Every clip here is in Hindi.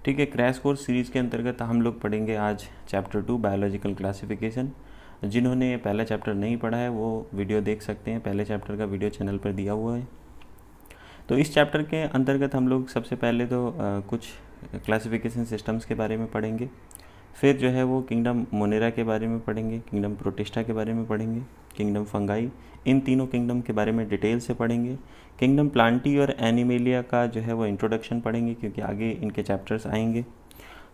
ठीक है, क्रैश कोर्स सीरीज़ के अंतर्गत हम लोग पढ़ेंगे आज चैप्टर 2 बायोलॉजिकल क्लासिफिकेशन। जिन्होंने पहला चैप्टर नहीं पढ़ा है वो वीडियो देख सकते हैं, पहले चैप्टर का वीडियो चैनल पर दिया हुआ है। तो इस चैप्टर के अंतर्गत हम लोग सबसे पहले तो कुछ क्लासिफिकेशन सिस्टम्स के बारे में पढ़ेंगे, फिर जो है वो किंगडम मोनेरा के बारे में पढ़ेंगे, किंगडम प्रोटिस्टा के बारे में पढ़ेंगे, किंगडम फंगाई, इन तीनों किंगडम के बारे में डिटेल से पढ़ेंगे। किंगडम प्लांटी और एनिमेलिया का जो है वो इंट्रोडक्शन पढ़ेंगे क्योंकि आगे इनके चैप्टर्स आएंगे।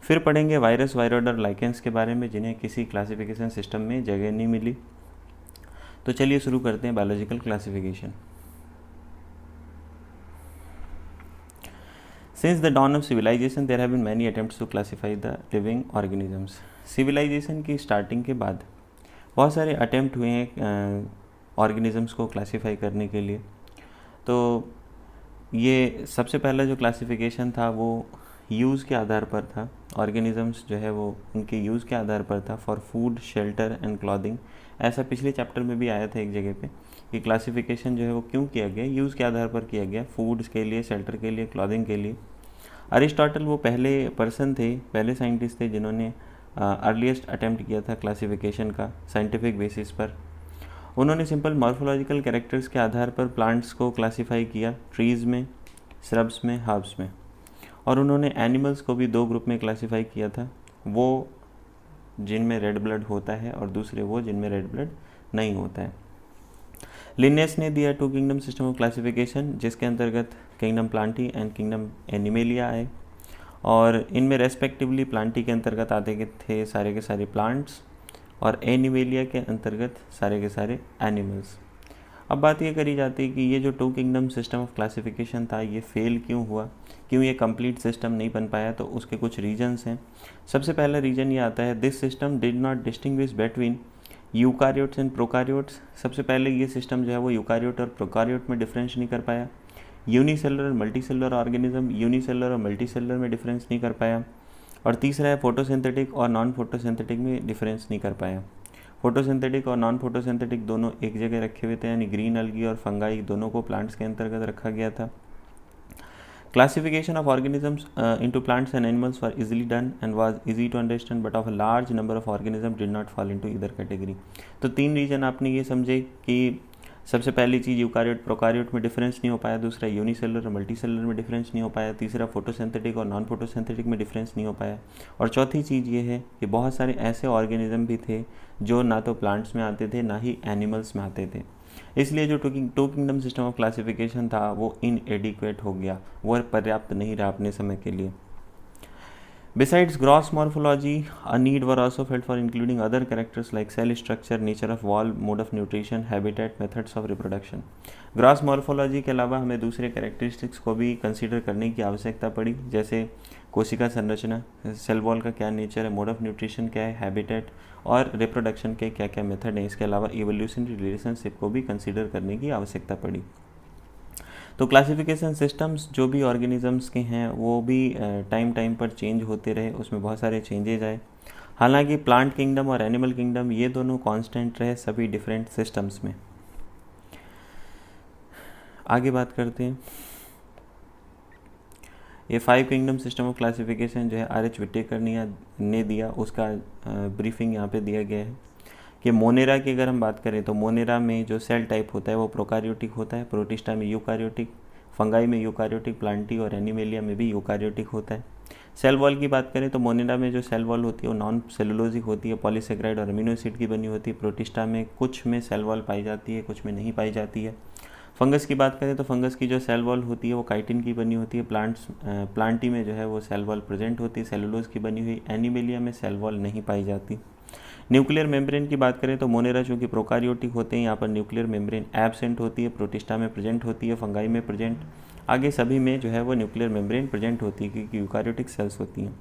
फिर पढ़ेंगे वायरस, वायरोइड और लाइकेंस के बारे में जिन्हें किसी क्लासिफिकेशन सिस्टम में जगह नहीं मिली। तो चलिए शुरू करते हैं biological classification. Since the dawn of civilization, there have been many attempts to classify the living organisms. Civilization की स्टार्टिंग के बाद बहुत सारे अटेम्प्ट हुए हैं ऑर्गेनिज़म्स को क्लासीफाई करने के लिए। तो ये सबसे पहला जो क्लासिफिकेशन था वो यूज़ के आधार पर था। ऑर्गेनिज़म्स जो है वो उनके यूज़ के आधार पर था, for food, shelter and clothing. ऐसा पिछले चैप्टर में भी आया था एक जगह पे कि क्लासिफिकेशन जो है वो क्यों किया गया, यूज़ के आधार पर किया गया, फूड के लिए, शेल्टर के लिए, क्लॉथिंग के लिए। अरिस्टोटल वो पहले पर्सन थे, पहले साइंटिस्ट थे जिन्होंने अर्लीस्ट अटेम्प्ट किया था क्लासिफिकेशन का साइंटिफिक बेसिस पर। उन्होंने सिंपल मॉर्फोलॉजिकल कैरेक्टर्स के आधार पर प्लांट्स को क्लासीफाई किया, ट्रीज़ में, श्रब्स में, हर्ब्स में। और उन्होंने एनिमल्स को भी दो ग्रुप में क्लासीफाई किया था, वो जिनमें रेड ब्लड होता है और दूसरे वो जिनमें रेड ब्लड नहीं होता है। लिनेस ने दिया two kingdom system of classification जिसके अंतर्गत kingdom Plantae and kingdom Animalia आए, और इनमें रेस्पेक्टिवली प्लांटी के अंतर्गत आते थे सारे के सारे प्लांट्स और एनिमेलिया के अंतर्गत सारे के सारे एनिमल्स। अब बात ये करी जाती है कि ये जो two kingdom system of classification था ये फेल क्यों हुआ, क्यों ये कंप्लीट सिस्टम नहीं बन पाया। तो उसके कुछ रीजन्स हैं। सबसे पहला रीज़न ये आता है, this system did not distinguish between eukaryotes and prokaryotes. सबसे पहले ये सिस्टम जो है वो यूकारियोट और प्रोकारियोट में डिफरेंस नहीं कर पाया। यूनिसेलुलर और मल्टीसेलुलर ऑर्गेनिज्म यूनिसेलुलर और मल्टीसेलुलर में डिफरेंस नहीं कर पाया। और तीसरा है फोटोसिंथेटिक और नॉन फोटोसिंथेटिक में डिफरेंस नहीं कर पाया। फोटोसिंथेटिक और नॉन फोटोसिंथेटिक दोनों एक जगह रखे हुए थे, यानी ग्रीन अलगी और फंगाई दोनों को प्लांट्स के अंतर्गत रखा गया था। Classification of organisms into plants and animals were easily done and was easy to understand, but of a large number of organisms did not fall into either category. तो तीन रीजन आपने ये समझे कि सबसे पहली चीज़ यूकारियोट प्रोकारियोट में डिफरेंस नहीं हो पाया, दूसरा यूनिसेलुलर और मल्टीसेलुलर में डिफरेंस नहीं हो पाया, तीसरा फोटोसिंथेटिक और नॉन फोटोसिंथेटिक में डिफरेंस नहीं हो पाया, और चौथी चीज़ ये है कि बहुत सारे ऐसे ऑर्गेनिज्म भी थे जो ना तो प्लांट्स में आते थे ना ही एनिमल्स में आते थे। इसलिए जो two kingdom system of classification था वो इनएडिक्वेट हो गया, वो पर्याप्त नहीं रहा अपने समय के लिए। Besides gross morphology, a need were also felt for including other characters like cell structure, nature of wall, mode of nutrition, habitat, methods of reproduction. Gross morphology के अलावा हमें दूसरे कैरेक्टरिस्टिक्स को भी कंसीडर करने की आवश्यकता पड़ी, जैसे कोशिका संरचना, सेल वॉल का क्या नेचर है, मोड ऑफ न्यूट्रिशन क्या है, हैबिटेट और रिप्रोडक्शन के क्या क्या मेथड हैं। इसके अलावा इवोल्यूशनरी रिलेशनशिप को भी कंसीडर करने की आवश्यकता पड़ी। तो क्लासिफिकेशन सिस्टम्स जो भी ऑर्गेनिजम्स के हैं वो भी टाइम पर चेंज होते रहे, उसमें बहुत सारे चेंजेज आए। हालांकि प्लांट किंगडम और एनिमल किंगडम ये दोनों कांस्टेंट रहे सभी डिफरेंट सिस्टम्स में। आगे बात करते हैं। ये 5 किंगडम सिस्टम ऑफ क्लासिफिकेशन जो है आर.एच. विटेकर ने दिया, उसका ब्रीफिंग यहाँ पे दिया गया है कि मोनेरा की अगर हम बात करें तो मोनेरा में जो सेल टाइप होता है वो प्रोकारियोटिक होता है, प्रोटिस्टा में यूकारियोटिक, फंगाई में यूकारियोटिक, प्लांटी और एनिमेलिया में भी यूकारियोटिक होता है। सेल वॉल की बात करें तो मोनेरा में जो सेल वॉल होती है वो नॉन सेलुलोजिक होती है, पॉलीसेक्राइड और अमीनो एसिड की बनी होती है। प्रोटिस्टा में कुछ में सेल वॉल पाई जाती है, कुछ में नहीं पाई जाती है। फंगस की बात करें तो फंगस की जो सेल वॉल होती है वो काइटिन की बनी होती है। प्लांटी में जो है वो सेल वॉल प्रेजेंट होती है, सेलुलोज की बनी हुई। एनिमेलिया में सेल वॉल नहीं पाई जाती। न्यूक्लियर मेम्ब्रेन की बात करें तो मोनेरा चूँकि प्रोकारियोटिक होते हैं, यहाँ पर न्यूक्लियर मेम्ब्रेन एब्सेंट होती है, प्रोटिस्टा में प्रेजेंट होती है, फंगाई में प्रेजेंट, आगे सभी में जो है वो न्यूक्लियर मेम्ब्रेन प्रेजेंट होती है क्योंकि यूकारियोटिक सेल्स होती हैं।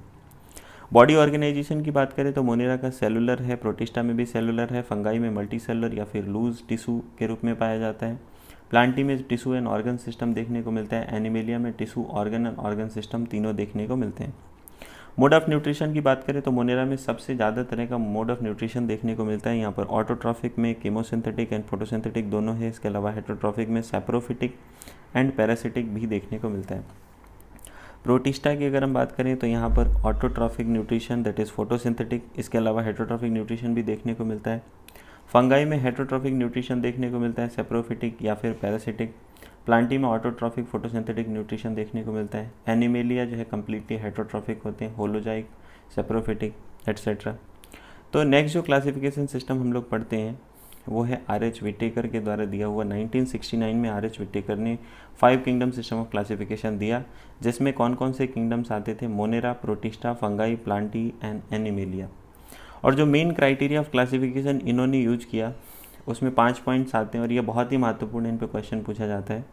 बॉडी ऑर्गेनाइजेशन की बात करें तो मोनेरा का सेलुलर है, प्रोटिस्टा में भी सेलुलर है, फंगाई में मल्टी सेलुलर या फिर लूज टिश्यू के रूप में पाया जाता है। प्लांटी में टिश्यू एंड ऑर्गन सिस्टम देखने को मिलता है। एनिमेलिया में tissue, organ and organ system तीनों देखने को मिलते हैं। मोड ऑफ न्यूट्रिशन की बात करें तो मोनेरा में सबसे ज़्यादा तरह का मोड ऑफ न्यूट्रिशन देखने को मिलता है। यहाँ पर ऑटोट्रॉफिक में कीमोसिंथेटिक एंड फोटोसिंथेटिक दोनों है। इसके अलावा हेटरोट्रॉफिक में सैप्रोफिटिक एंड पैरासिटिक भी देखने को मिलता है। प्रोटिस्टा की अगर हम बात करें तो यहाँ पर autotrophic nutrition that is photosynthetic, इसके अलावा हेटरोट्रॉफिक न्यूट्रिशन भी देखने को मिलता है। फंगाई में हेटरोट्रॉफिक न्यूट्रिशन देखने को मिलता है, सेप्रोफिटिक या फिर पैरासिटिक। प्लांटी में ऑटोट्रॉफिक फोटोसिंथेटिक न्यूट्रिशन देखने को मिलता है। एनिमेलिया जो है कम्प्लीटली हेटरोट्रॉफिक होते हैं, होलोजाइक, सेप्रोफिटिक एट्सेट्रा। तो नेक्स्ट जो क्लासिफिकेशन सिस्टम हम लोग पढ़ते हैं वो है आर.एच. विटेकर के द्वारा दिया हुआ। 1969 में आर.एच. विटेकर ने 5 किंगडम सिस्टम ऑफ क्लासिफिकेशन दिया, जिसमें कौन कौन से किंगडम्स आते थे, Monera, protista, fungi, Plantae and animalia. और जो मेन क्राइटेरिया ऑफ क्लासिफिकेशन इन्होंने यूज किया उसमें 5 पॉइंट्स आते हैं और ये बहुत ही महत्वपूर्ण, इन पे क्वेश्चन पूछा जाता है।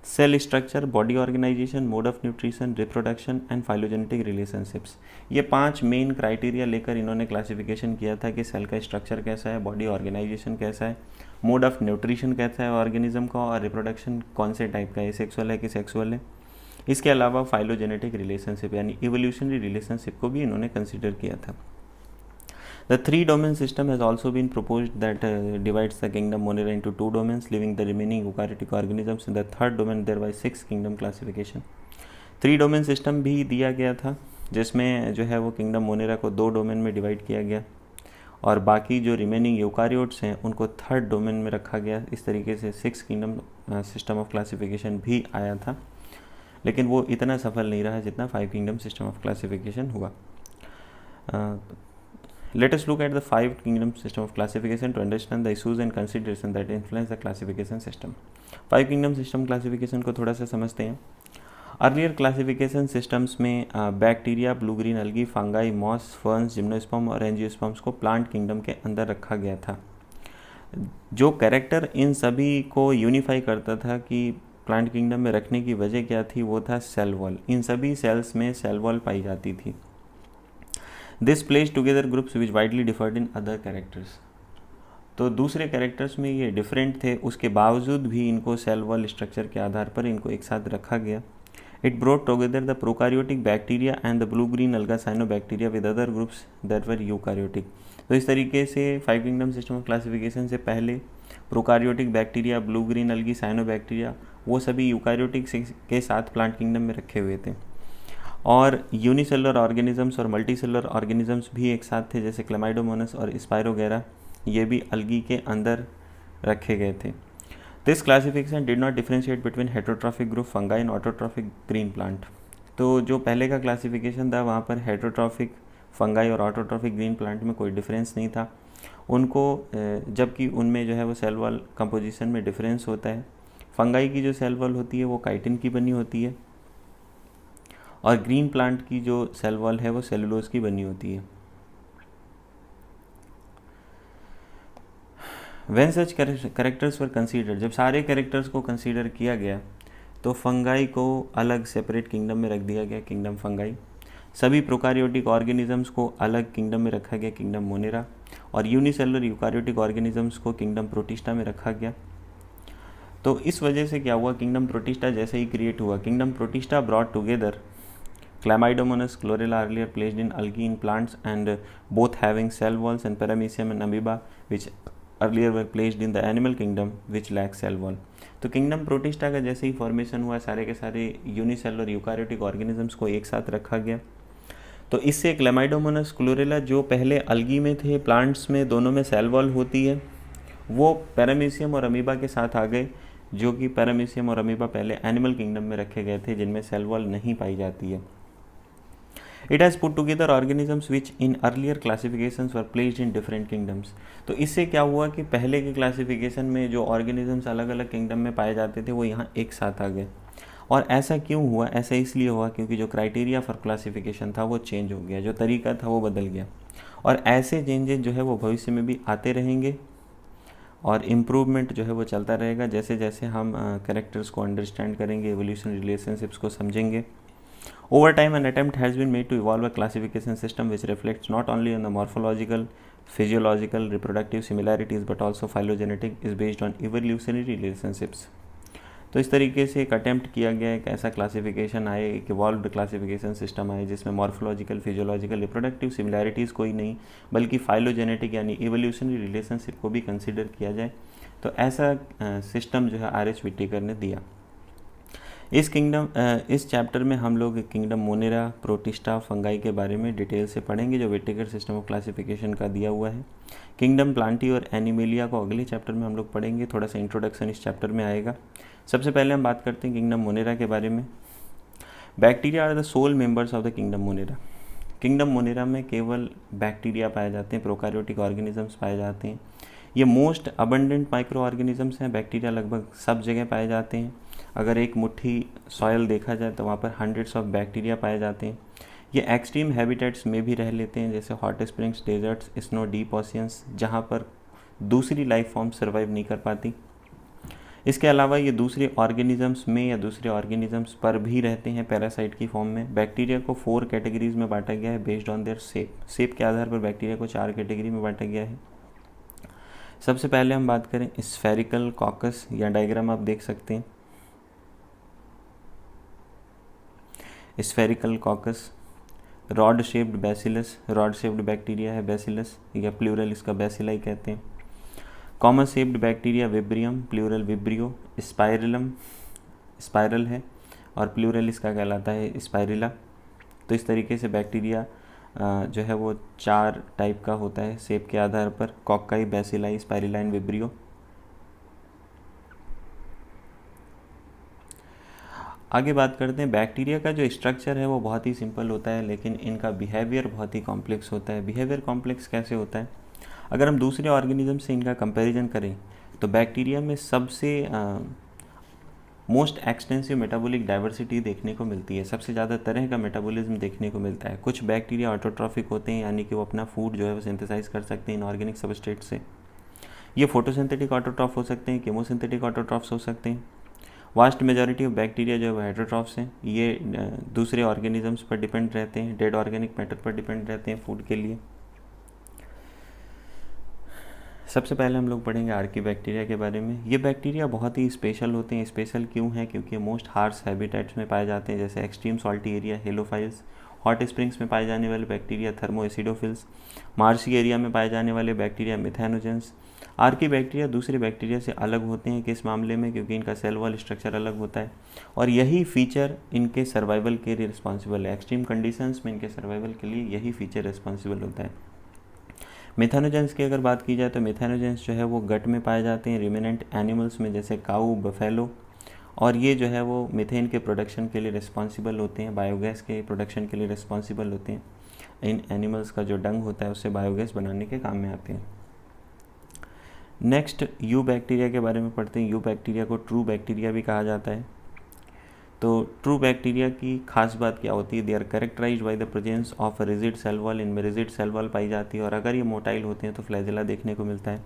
Cell structure, body organization, mode of nutrition, reproduction and phylogenetic relationships, ये 5 मेन क्राइटेरिया लेकर इन्होंने क्लासिफिकेशन किया था कि सेल का स्ट्रक्चर कैसा है, बॉडी ऑर्गेनाइजेशन कैसा है, मोड ऑफ न्यूट्रिशन कैसा है ऑर्गेनिज्म का, और रिप्रोडक्शन कौन से टाइप का है, सेक्सुअल है कि सेक्सुअल है। इसके अलावा फाइलोजेनेटिक रिलेशनशिप यानी इवोल्यूशनरी रिलेशनशिप को भी इन्होंने कंसिडर किया था। The 3-domain system has also been proposed that divides the kingdom Monera into 2 domains, leaving the remaining eukaryotic organisms in the 3rd domain, thereby 6 kingdom classification. 3-domain system भी दिया गया था, जिसमें जो है वो किंगडम मोनेरा को 2 डोमेन में डिवाइड किया गया और बाकी जो रिमेनिंग यूकारियोट्स हैं उनको 3rd डोमेन में रखा गया। इस तरीके से 6 किंगडम सिस्टम ऑफ क्लासिफिकेशन भी आया था, लेकिन वो इतना सफल नहीं रहा जितना 5 किंगडम सिस्टम ऑफ क्लासिफिकेशन हुआ। Let us look at the 5 kingdom system of classification to understand the issues and consideration that influence the classification system. 5 kingdom system classification को थोड़ा सा समझते हैं। अर्लियर क्लासिफिकेशन सिस्टम्स में bacteria, blue green algae, fungi, moss, ferns, gymnosperm और एंजियोस्पर्म्स को प्लांट किंगडम के अंदर रखा गया था। जो कैरेक्टर इन सभी को यूनिफाई करता था कि प्लांट किंगडम में रखने की वजह क्या थी, वो था सेल वॉल। इन सभी सेल्स में सेल वॉल पाई जाती थी। This place together groups which widely deferred in other characters. तो दूसरे कैरेक्टर्स में ये डिफरेंट थे, उसके बावजूद भी इनको सेल वॉल स्ट्रक्चर के आधार पर इनको एक साथ रखा गया। It brought together the prokaryotic bacteria and the blue green algae cyanobacteria with other groups that were eukaryotic. तो इस तरीके से 5 किंगडम सिस्टम ऑफ क्लासिफिकेशन से पहले prokaryotic bacteria, blue green algae, cyanobacteria, वो सभी यूकारियोटिक के साथ प्लांट किंगडम में रखे हुए थे। और यूनिसेलुलर ऑर्गेनिजम्स और मल्टीसेलुलर ऑर्गेनिजम्स भी एक साथ थे, जैसे क्लेमाइडोमोनास और स्पाइरोगेरा, ये भी अलगी के अंदर रखे गए थे। This classification did not differentiate between heterotrophic group fungi and autotrophic green plant. तो जो पहले का क्लासिफिकेशन था वहाँ पर हेटरोट्रॉफिक फंगाई और ऑटोट्रॉफिक ग्रीन प्लांट में कोई डिफरेंस नहीं था उनको, जबकि उनमें जो है वो सेल वॉल कंपोजिशन में डिफरेंस होता है। फंगाई की जो सेल वॉल होती है वो काइटिन की बनी होती है और ग्रीन प्लांट की जो सेल वॉल है वो सेलुलोज की बनी होती है। When such characters were considered, जब सारे कैरेक्टर्स को कंसीडर किया गया तो फंगाई को अलग सेपरेट किंगडम में रख दिया गया, किंगडम फंगाई। सभी प्रोकारियोटिक ऑर्गेनिजम्स को अलग किंगडम में रखा गया, किंगडम मोनेरा। और यूनिसेलुलर यूकारियोटिक ऑर्गेनिजम्स को किंगडम प्रोटिस्टा में रखा गया। तो इस वजह से क्या हुआ, किंगडम प्रोटिस्टा जैसे ही क्रिएट हुआ, kingdom protista brought together Chlamydomonas, chlorella earlier placed in algae in plants and both having cell walls, and Paramecium and Amoeba which earlier were placed in the animal kingdom which lack cell wall. तो किंगडम प्रोटिस्टा का जैसे ही फॉर्मेशन हुआ सारे के सारे यूनिसेलुलर यूकारियोटिक ऑर्गेनिजम्स को एक साथ रखा गया। तो इससे क्लेमाइडोमोनास, क्लोरेला जो पहले अलगी में थे, प्लांट्स में दोनों में सेल वॉल होती है, वो पैरामीशियम और अमीबा के साथ आ गए, जो कि पैरामीशियम और अमीबा पहले एनिमल किंगडम में रखे गए थे जिनमें सेल वॉल नहीं पाई जाती है। It has put together organisms which in earlier classifications were placed in different kingdoms. तो इससे क्या हुआ कि पहले के क्लासिफिकेशन में जो ऑर्गेनिजम्स अलग अलग किंगडम में पाए जाते थे वो यहाँ एक साथ आ गए। और ऐसा क्यों हुआ, ऐसा इसलिए हुआ क्योंकि जो क्राइटेरिया फॉर क्लासिफिकेशन था वो चेंज हो गया, जो तरीका था वो बदल गया। और ऐसे चेंजेस जो है वो भविष्य में भी आते रहेंगे और इम्प्रूवमेंट जो है वो चलता रहेगा जैसे जैसे हम कैरेक्टर्स को अंडरस्टैंड करेंगे, एवोल्यूशन रिलेशनशिप्स को समझेंगे। Over time, an attempt has been made to evolve a classification system which reflects not only on the morphological, physiological, reproductive similarities but also phylogenetic, is based on evolutionary relationships. तो इस तरीके से एक अटैम्प्ट किया गया एक ऐसा क्लासिफिकेशन आए, एक इवॉल्व्ड क्लासिफिकेशन सिस्टम आए जिसमें मॉर्फोलॉजिकल, फिजियोलॉजिकल, रिप्रोडक्टिव सिमिलैरिटीज़ कोई नहीं बल्कि फाइलोजेनेटिक यानी इवोल्यूशनरी रिलेशनशिप को भी कंसिडर किया जाए। तो ऐसा सिस्टम जो है आर.एच. विटेकर ने दिया। इस चैप्टर में हम लोग किंगडम मोनेरा, प्रोटिस्टा, फंगाई के बारे में डिटेल से पढ़ेंगे जो व्हिटेकर सिस्टम ऑफ क्लासिफिकेशन का दिया हुआ है। किंगडम प्लांटी और एनिमेलिया को अगले चैप्टर में हम लोग पढ़ेंगे, थोड़ा सा इंट्रोडक्शन इस चैप्टर में आएगा। सबसे पहले हम बात करते हैं किंगडम मोनेरा के बारे में। Bacteria are the sole members of the kingdom Monera. Kingdom Monera में केवल बैक्टीरिया पाए जाते हैं, प्रोकैरियोटिक ऑर्गेनिजम्स पाए जाते हैं। ये मोस्ट अबंडेंट माइक्रो ऑर्गेनिजम्स हैं। बैक्टीरिया लगभग सब जगह पाए जाते हैं। अगर एक मुट्ठी सॉयल देखा जाए तो वहाँ पर हंड्रेड्स ऑफ बैक्टीरिया पाए जाते हैं। ये एक्सट्रीम हैबिटेट्स में भी रह लेते हैं, जैसे hot springs, deserts, snow deep oceans, जहाँ पर दूसरी लाइफ फॉर्म सर्वाइव नहीं कर पाती। इसके अलावा ये दूसरे ऑर्गेनिजम्स में या दूसरे ऑर्गेनिजम्स पर भी रहते हैं पैरासाइट की फॉर्म में। बैक्टीरिया को 4 कैटेगरीज में बांटा गया है बेस्ड ऑन देयर शेप के आधार पर बैक्टीरिया को 4 कैटेगरी में बांटा गया है। सबसे पहले हम बात करें स्फेरिकल कॉकस, या डायग्राम आप देख सकते हैं। Spherical coccus, rod shaped bacillus, rod shaped bacteria है बैसिलस, या प्लूरल इसका बैसिलाई कहते हैं। Comma shaped bacteria vibrium, plural vibrio. Spirillum, spiral है और प्लूरल इसका कहलाता है स्पाइरिला। तो इस तरीके से बैक्टीरिया जो है वो 4 टाइप का होता है शेप के आधार पर, कॉकाई, बैसिलाई, स्पाइरिला एंड विब्रियो। आगे बात करते हैं बैक्टीरिया का जो स्ट्रक्चर है वो बहुत ही सिंपल होता है, लेकिन इनका बिहेवियर बहुत ही कॉम्प्लेक्स होता है। बिहेवियर कॉम्प्लेक्स कैसे होता है? अगर हम दूसरे ऑर्गेनिज्म से इनका कंपैरिजन करें तो बैक्टीरिया में सबसे मोस्ट एक्सटेंसिव मेटाबॉलिक डाइवर्सिटी देखने को मिलती है। सबसे ज़्यादा तरह का मेटाबॉलिज्म देखने को मिलता है। कुछ बैक्टीरिया ऑटोट्रॉफिक होते हैं, यानी कि वो अपना फूड जो है वो सिंथेसाइज कर सकते हैं इनऑर्गेनिक सबस्ट्रेट से। ये फोटोसिंथेटिक ऑटोट्रॉफ हो सकते हैं, केमोसिंथेटिक ऑटोट्रॉफ्स हो सकते हैं। वास्ट मेजॉरिटी ऑफ बैक्टीरिया जो है वो हेटेरोट्रॉफ्स हैं। ये दूसरे ऑर्गेनिजम्स पर डिपेंड रहते हैं, डेड ऑर्गेनिक मैटर पर डिपेंड रहते हैं फूड के लिए। सबसे पहले हम लोग पढ़ेंगे आर्की बैक्टीरिया के बारे में। ये बैक्टीरिया बहुत ही स्पेशल होते हैं। स्पेशल क्यों है? क्योंकि मोस्ट हार्श हैबिटेट्स में पाए जाते हैं, जैसे extreme salty area halophiles, hot springs में पाए जाने वाले बैक्टीरिया थर्मोएसिडोफिल्स, मार्शी एरिया में पाए जाने वाले बैक्टीरिया मिथेनोजेंस। आर्की बैक्टीरिया दूसरे बैक्टीरिया से अलग होते हैं किस मामले में? क्योंकि इनका सेल वॉल स्ट्रक्चर अलग होता है और यही फीचर इनके सर्वाइवल के लिए रिस्पॉन्सिबल है। एक्सट्रीम कंडीशंस में इनके सर्वाइवल के लिए यही फीचर रिस्पॉन्सिबल होता है। मिथेनोजेंस की अगर बात की जाए तो मिथेनोजेंस जो है वो गट में पाए जाते हैं रिमेनेंट एनिमल्स में, जैसे काऊ, बफेलो, और ये जो है वो मीथेन के प्रोडक्शन के लिए रिस्पॉन्सिबल होते हैं, बायोगैस के प्रोडक्शन के लिए रिस्पॉन्सिबल होते हैं। इन एनिमल्स का जो डंग होता है उससे बायोगैस बनाने के काम में आते हैं। नेक्स्ट यू बैक्टीरिया के बारे में पढ़ते हैं। यू बैक्टीरिया को ट्रू बैक्टीरिया भी कहा जाता है। तो ट्रू बैक्टीरिया की खास बात क्या होती है? They are characterized by the presence of rigid cell wall. इनमें रिजिड सेल वॉल पाई जाती है और अगर ये मोटाइल होते हैं तो फ्लैजेला देखने को मिलता है।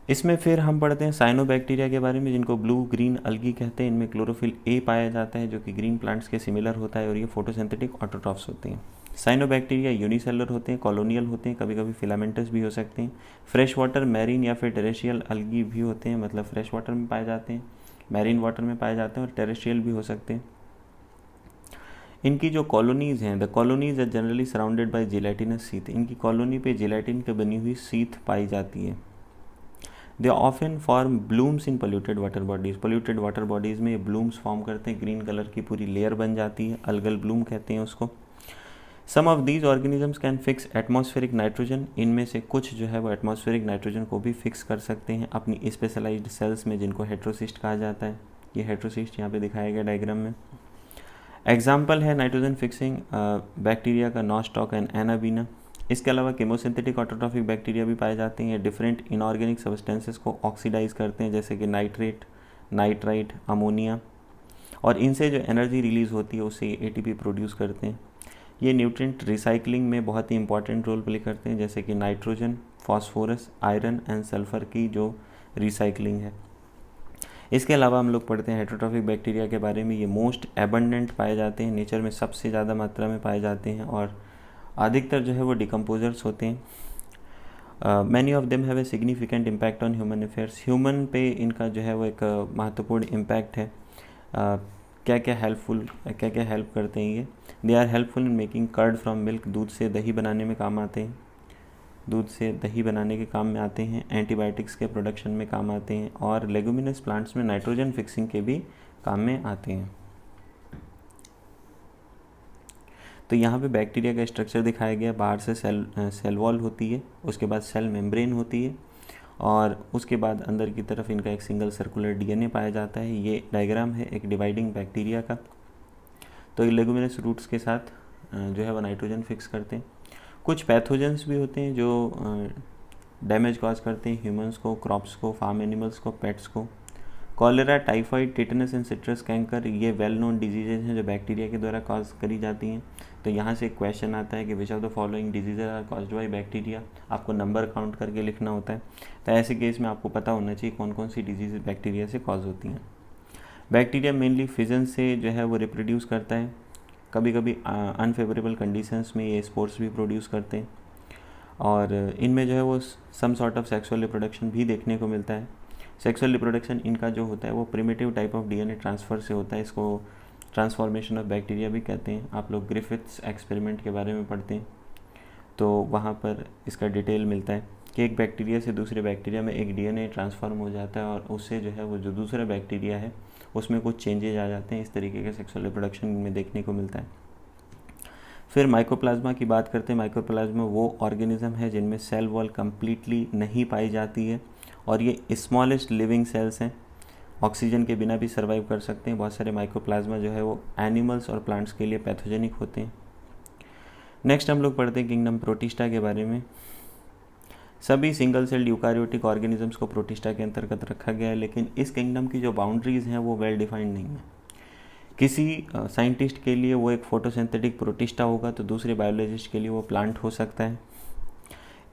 इसमें फिर हम पढ़ते हैं साइनोबैक्टीरिया के बारे में, जिनको ब्लू ग्रीन अलगी कहते हैं। इनमें क्लोरोफिल ए पाया जाता है जो कि ग्रीन प्लांट्स के सिमिलर होता है और ये फोटोसिंथेटिक ऑटोट्रॉफ्स होते हैं। साइनोबैक्टीरिया यूनिसेलुलर होते हैं, कॉलोनियल होते हैं, कभी कभी फिलामेंटस भी हो सकते हैं। फ्रेश वाटर, मैरीन या फिर टेरेस्ट्रियल अलगी भी होते हैं, मतलब फ्रेश वाटर में पाए जाते हैं, मैरीन वाटर में पाए जाते हैं और टेरेस्ट्रियल भी हो सकते हैं। इनकी जो कॉलोनीज़ हैं, the colonies are generally surrounded by gelatinous sheath. इनकी कॉलोनी पे जिलेटिन की बनी हुई सीथ पाई जाती है। They often form blooms in polluted water bodies. Polluted water bodies में ये ब्लूम्स फॉर्म करते हैं, ग्रीन कलर की पूरी लेयर बन जाती है, अलगल ब्लूम कहते हैं उसको। Some of these organisms can fix atmospheric nitrogen. इनमें से कुछ जो है वो एटमॉस्फेरिक नाइट्रोजन को भी फिक्स कर सकते हैं अपनी स्पेशलाइज्ड सेल्स में, जिनको हेट्रोसिस्ट कहा जाता है। ये हेट्रोसिस्ट यहाँ पे दिखाया गया डायग्राम में। एग्जाम्पल है नाइट्रोजन फिक्सिंग बैक्टीरिया का नॉस्टॉक एंड एनाबीना। इसके अलावा केमोसिंथेटिक ऑटोट्रॉफिक बैक्टीरिया भी पाए जाते हैं। डिफरेंट इनऑर्गेनिक सब्सटेंसेस को ऑक्सीडाइज करते हैं, जैसे कि नाइट्रेट, नाइट्राइट, अमोनिया, और इनसे जो एनर्जी रिलीज़ होती है उससे ये एटीपी प्रोड्यूस करते हैं। ये न्यूट्रिएंट रिसाइकलिंग में बहुत ही इंपॉर्टेंट रोल प्ले करते हैं, जैसे कि nitrogen, phosphorus, iron and sulphur की जो रिसाइकलिंग है। इसके अलावा हम लोग पढ़ते हैं हेटेरोट्रॉफिक बैक्टीरिया के बारे में। ये मोस्ट एबंडेंट पाए जाते हैं, नेचर में सबसे ज़्यादा मात्रा में पाए जाते हैं और अधिकतर जो है वो डिकम्पोजर्स होते हैं। Many of them have a significant impact on human affairs. Human पे इनका जो है वो एक महत्वपूर्ण इम्पैक्ट है। क्या क्या हेल्प करते हैं ये? They are helpful in making curd from milk. दूध से दही बनाने में काम आते हैं, दूध से दही बनाने के काम में आते हैं। एंटीबायोटिक्स के प्रोडक्शन में काम आते हैं और लेगुमिनस प्लांट्स में नाइट्रोजन फिक्सिंग के भी काम में आते हैं। तो यहाँ पे बैक्टीरिया का स्ट्रक्चर दिखाया गया। बाहर से सेल वॉल होती है, उसके बाद सेल मेम्ब्रेन होती है और उसके बाद अंदर की तरफ इनका एक सिंगल सर्कुलर डीएनए पाया जाता है। ये डायग्राम है एक डिवाइडिंग बैक्टीरिया का। तो लेगुमिनस रूट्स के साथ जो है वो नाइट्रोजन फिक्स करते हैं। कुछ पैथोजेंस भी होते हैं जो डैमेज कॉज करते हैं ह्यूमंस को, क्रॉप्स को, फार्म एनिमल्स को, पेट्स को। Cholera, typhoid, tetanus and citrus canker ये वेल नोन डिजीजेज हैं जो बैक्टीरिया के द्वारा कॉज करी जाती हैं। तो यहाँ से एक क्वेश्चन आता है कि which of the following diseases are caused by bacteria. आपको नंबर काउंट करके लिखना होता है। तो ऐसे केस में आपको पता होना चाहिए कौन कौन सी डिजीज़ बैक्टीरिया से कॉज होती हैं। बैक्टीरिया मेनली फिजन से जो है वो रिप्रोड्यूस करता है। कभी कभी अनफेवरेबल कंडीशंस में ये स्पोर्स भी प्रोड्यूस करते हैं और इनमें जो है वो some sort of sexual reproduction भी देखने को मिलता है। सेक्सुअल रिप्रोडक्शन इनका जो होता है वो primitive type of DNA transfer से होता है। इसको ट्रांसफॉर्मेशन ऑफ बैक्टीरिया भी कहते हैं। आप लोग ग्रिफिथ्स एक्सपेरिमेंट के बारे में पढ़ते हैं तो वहाँ पर इसका डिटेल मिलता है कि एक बैक्टीरिया से दूसरे बैक्टीरिया में एक डीएनए ट्रांसफॉर्म हो जाता है और उससे जो है वो जो दूसरा बैक्टीरिया है उसमें कुछ चेंजेज आ जाते हैं। इस तरीके के सेक्सुअल रिप्रोडक्शन में देखने को मिलता है। फिर माइकोप्लाज्मा की बात करते हैं। माइकोप्लाज्मा वो ऑर्गेनिज्म है जिनमें सेल वॉल कम्प्लीटली नहीं पाई जाती है और ये स्मॉलेस्ट लिविंग सेल्स हैं। ऑक्सीजन के बिना भी सर्वाइव कर सकते हैं। बहुत सारे माइकोप्लाज्मा जो है वो एनिमल्स और प्लांट्स के लिए पैथोजेनिक होते हैं। नेक्स्ट हम लोग पढ़ते हैं किंगडम प्रोटिस्टा के बारे में। सभी सिंगल सेल्ड यूकारियोटिक ऑर्गेनिजम्स को प्रोटिस्टा के अंतर्गत रखा गया है, लेकिन इस किंगडम की जो बाउंड्रीज़ हैं वो वेल डिफाइंड नहीं है। किसी साइंटिस्ट के लिए वो एक फोटोसिंथेटिक प्रोटिस्टा होगा तो दूसरे बायोलॉजिस्ट के लिए वो प्लांट हो सकता है।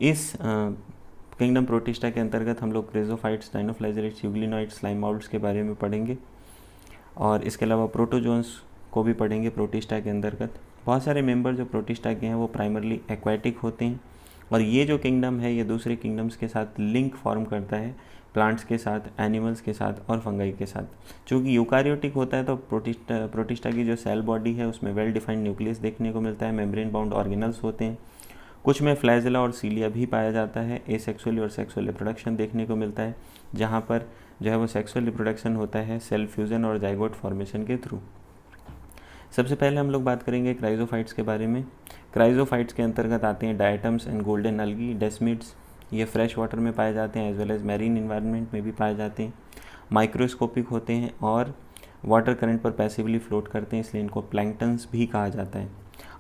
इस किंगडम प्रोटिस्टा के अंतर्गत हम लोग क्रेजोफाइट्स, डाइनोफ्लैजेलेट्स, यूग्लिनॉइड्स, स्लाइम माउल्ट्स के बारे में पढ़ेंगे और इसके अलावा प्रोटोजोन्स को भी पढ़ेंगे प्रोटिस्टा के अंतर्गत। बहुत सारे मेंबर जो प्रोटिस्टा के हैं वो प्राइमरली एक्वाटिक होते हैं और ये जो किंगडम है ये दूसरे किंगडम्स के साथ लिंक फॉर्म करता है, प्लांट्स के साथ, एनिमल्स के साथ और फंगाई के साथ। चूँकि यूकारियोटिक होता है तो प्रोटिस्टा की जो सेल बॉडी है उसमें वेल डिफाइंड न्यूक्लियस देखने को मिलता है, मेम्ब्रेन बाउंड ऑर्गेनल्स होते हैं, कुछ में फ्लैजेला और सीलिया भी पाया जाता है। एसेक्सुअली और सेक्सुअल रिप्रोडक्शन देखने को मिलता है जहाँ पर जो है वो सेक्सुअल रिप्रोडक्शन होता है सेल फ्यूज़न और जाइगोट फॉर्मेशन के थ्रू। सबसे पहले हम लोग बात करेंगे क्राइजोफाइट्स के बारे में। क्राइजोफाइट्स के अंतर्गत आते हैं diatoms and golden algae, desmids. ये फ्रेश वाटर में पाए जाते हैं as well as marine environment में भी पाए जाते हैं। माइक्रोस्कोपिक होते हैं और वाटर करंट पर पैसिवली फ्लोट करते हैं, इसलिए इनको प्लैंक्टन्स भी कहा जाता है।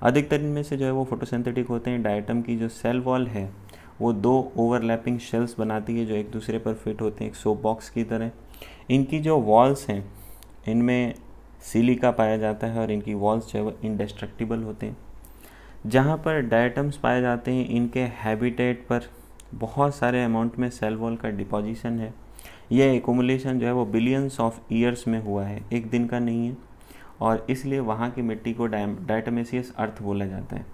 अधिकतर इनमें से जो है वो फोटोसिंथेटिक होते हैं। डायटम की जो सेल वॉल है वो 2 ओवरलैपिंग शेल्स बनाती है जो एक दूसरे पर फिट होते हैं एक सोप बॉक्स की तरह। इनकी जो वॉल्स हैं इनमें सिलिका पाया जाता है और इनकी वॉल्स जो है वो इंडेस्ट्रक्टिबल होते हैं। जहाँ पर डायटम्स पाए जाते हैं इनके हैबिटेट पर बहुत सारे अमाउंट में सेल वॉल का डिपोजिशन है। यह एकुमुलेशन जो है वो बिलियंस ऑफ ईयर्स में हुआ है, एक दिन का नहीं है और इसलिए वहाँ की मिट्टी को डायटमेसियस अर्थ बोला जाता है।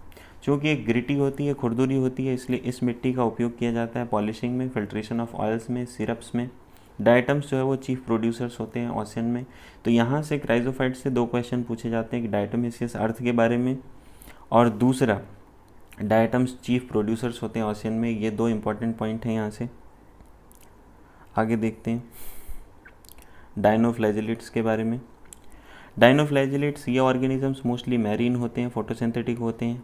चूँकि एक ग्रिटी होती है, खुरदुरी होती है, इसलिए इस मिट्टी का उपयोग किया जाता है पॉलिशिंग में, फिल्ट्रेशन ऑफ ऑयल्स में, सिरप्स में। डायटम्स जो है वो चीफ प्रोड्यूसर्स होते हैं ओशन में। तो यहाँ से क्राइजोफाइट से 2 क्वेश्चन पूछे जाते हैं कि डायटमेसियस अर्थ के बारे में और दूसरा डायटम्स चीफ प्रोड्यूसर्स होते हैं ओशन में। ये 2 इंपॉर्टेंट पॉइंट हैं। यहाँ से आगे देखते हैं डाइनोफ्लैजेलेट्स के बारे में। डाइनोफ्लैजेलेट्स ये ऑर्गेनिजम्स मोस्टली मैरीन होते हैं, फोटोसिंथेटिक होते हैं,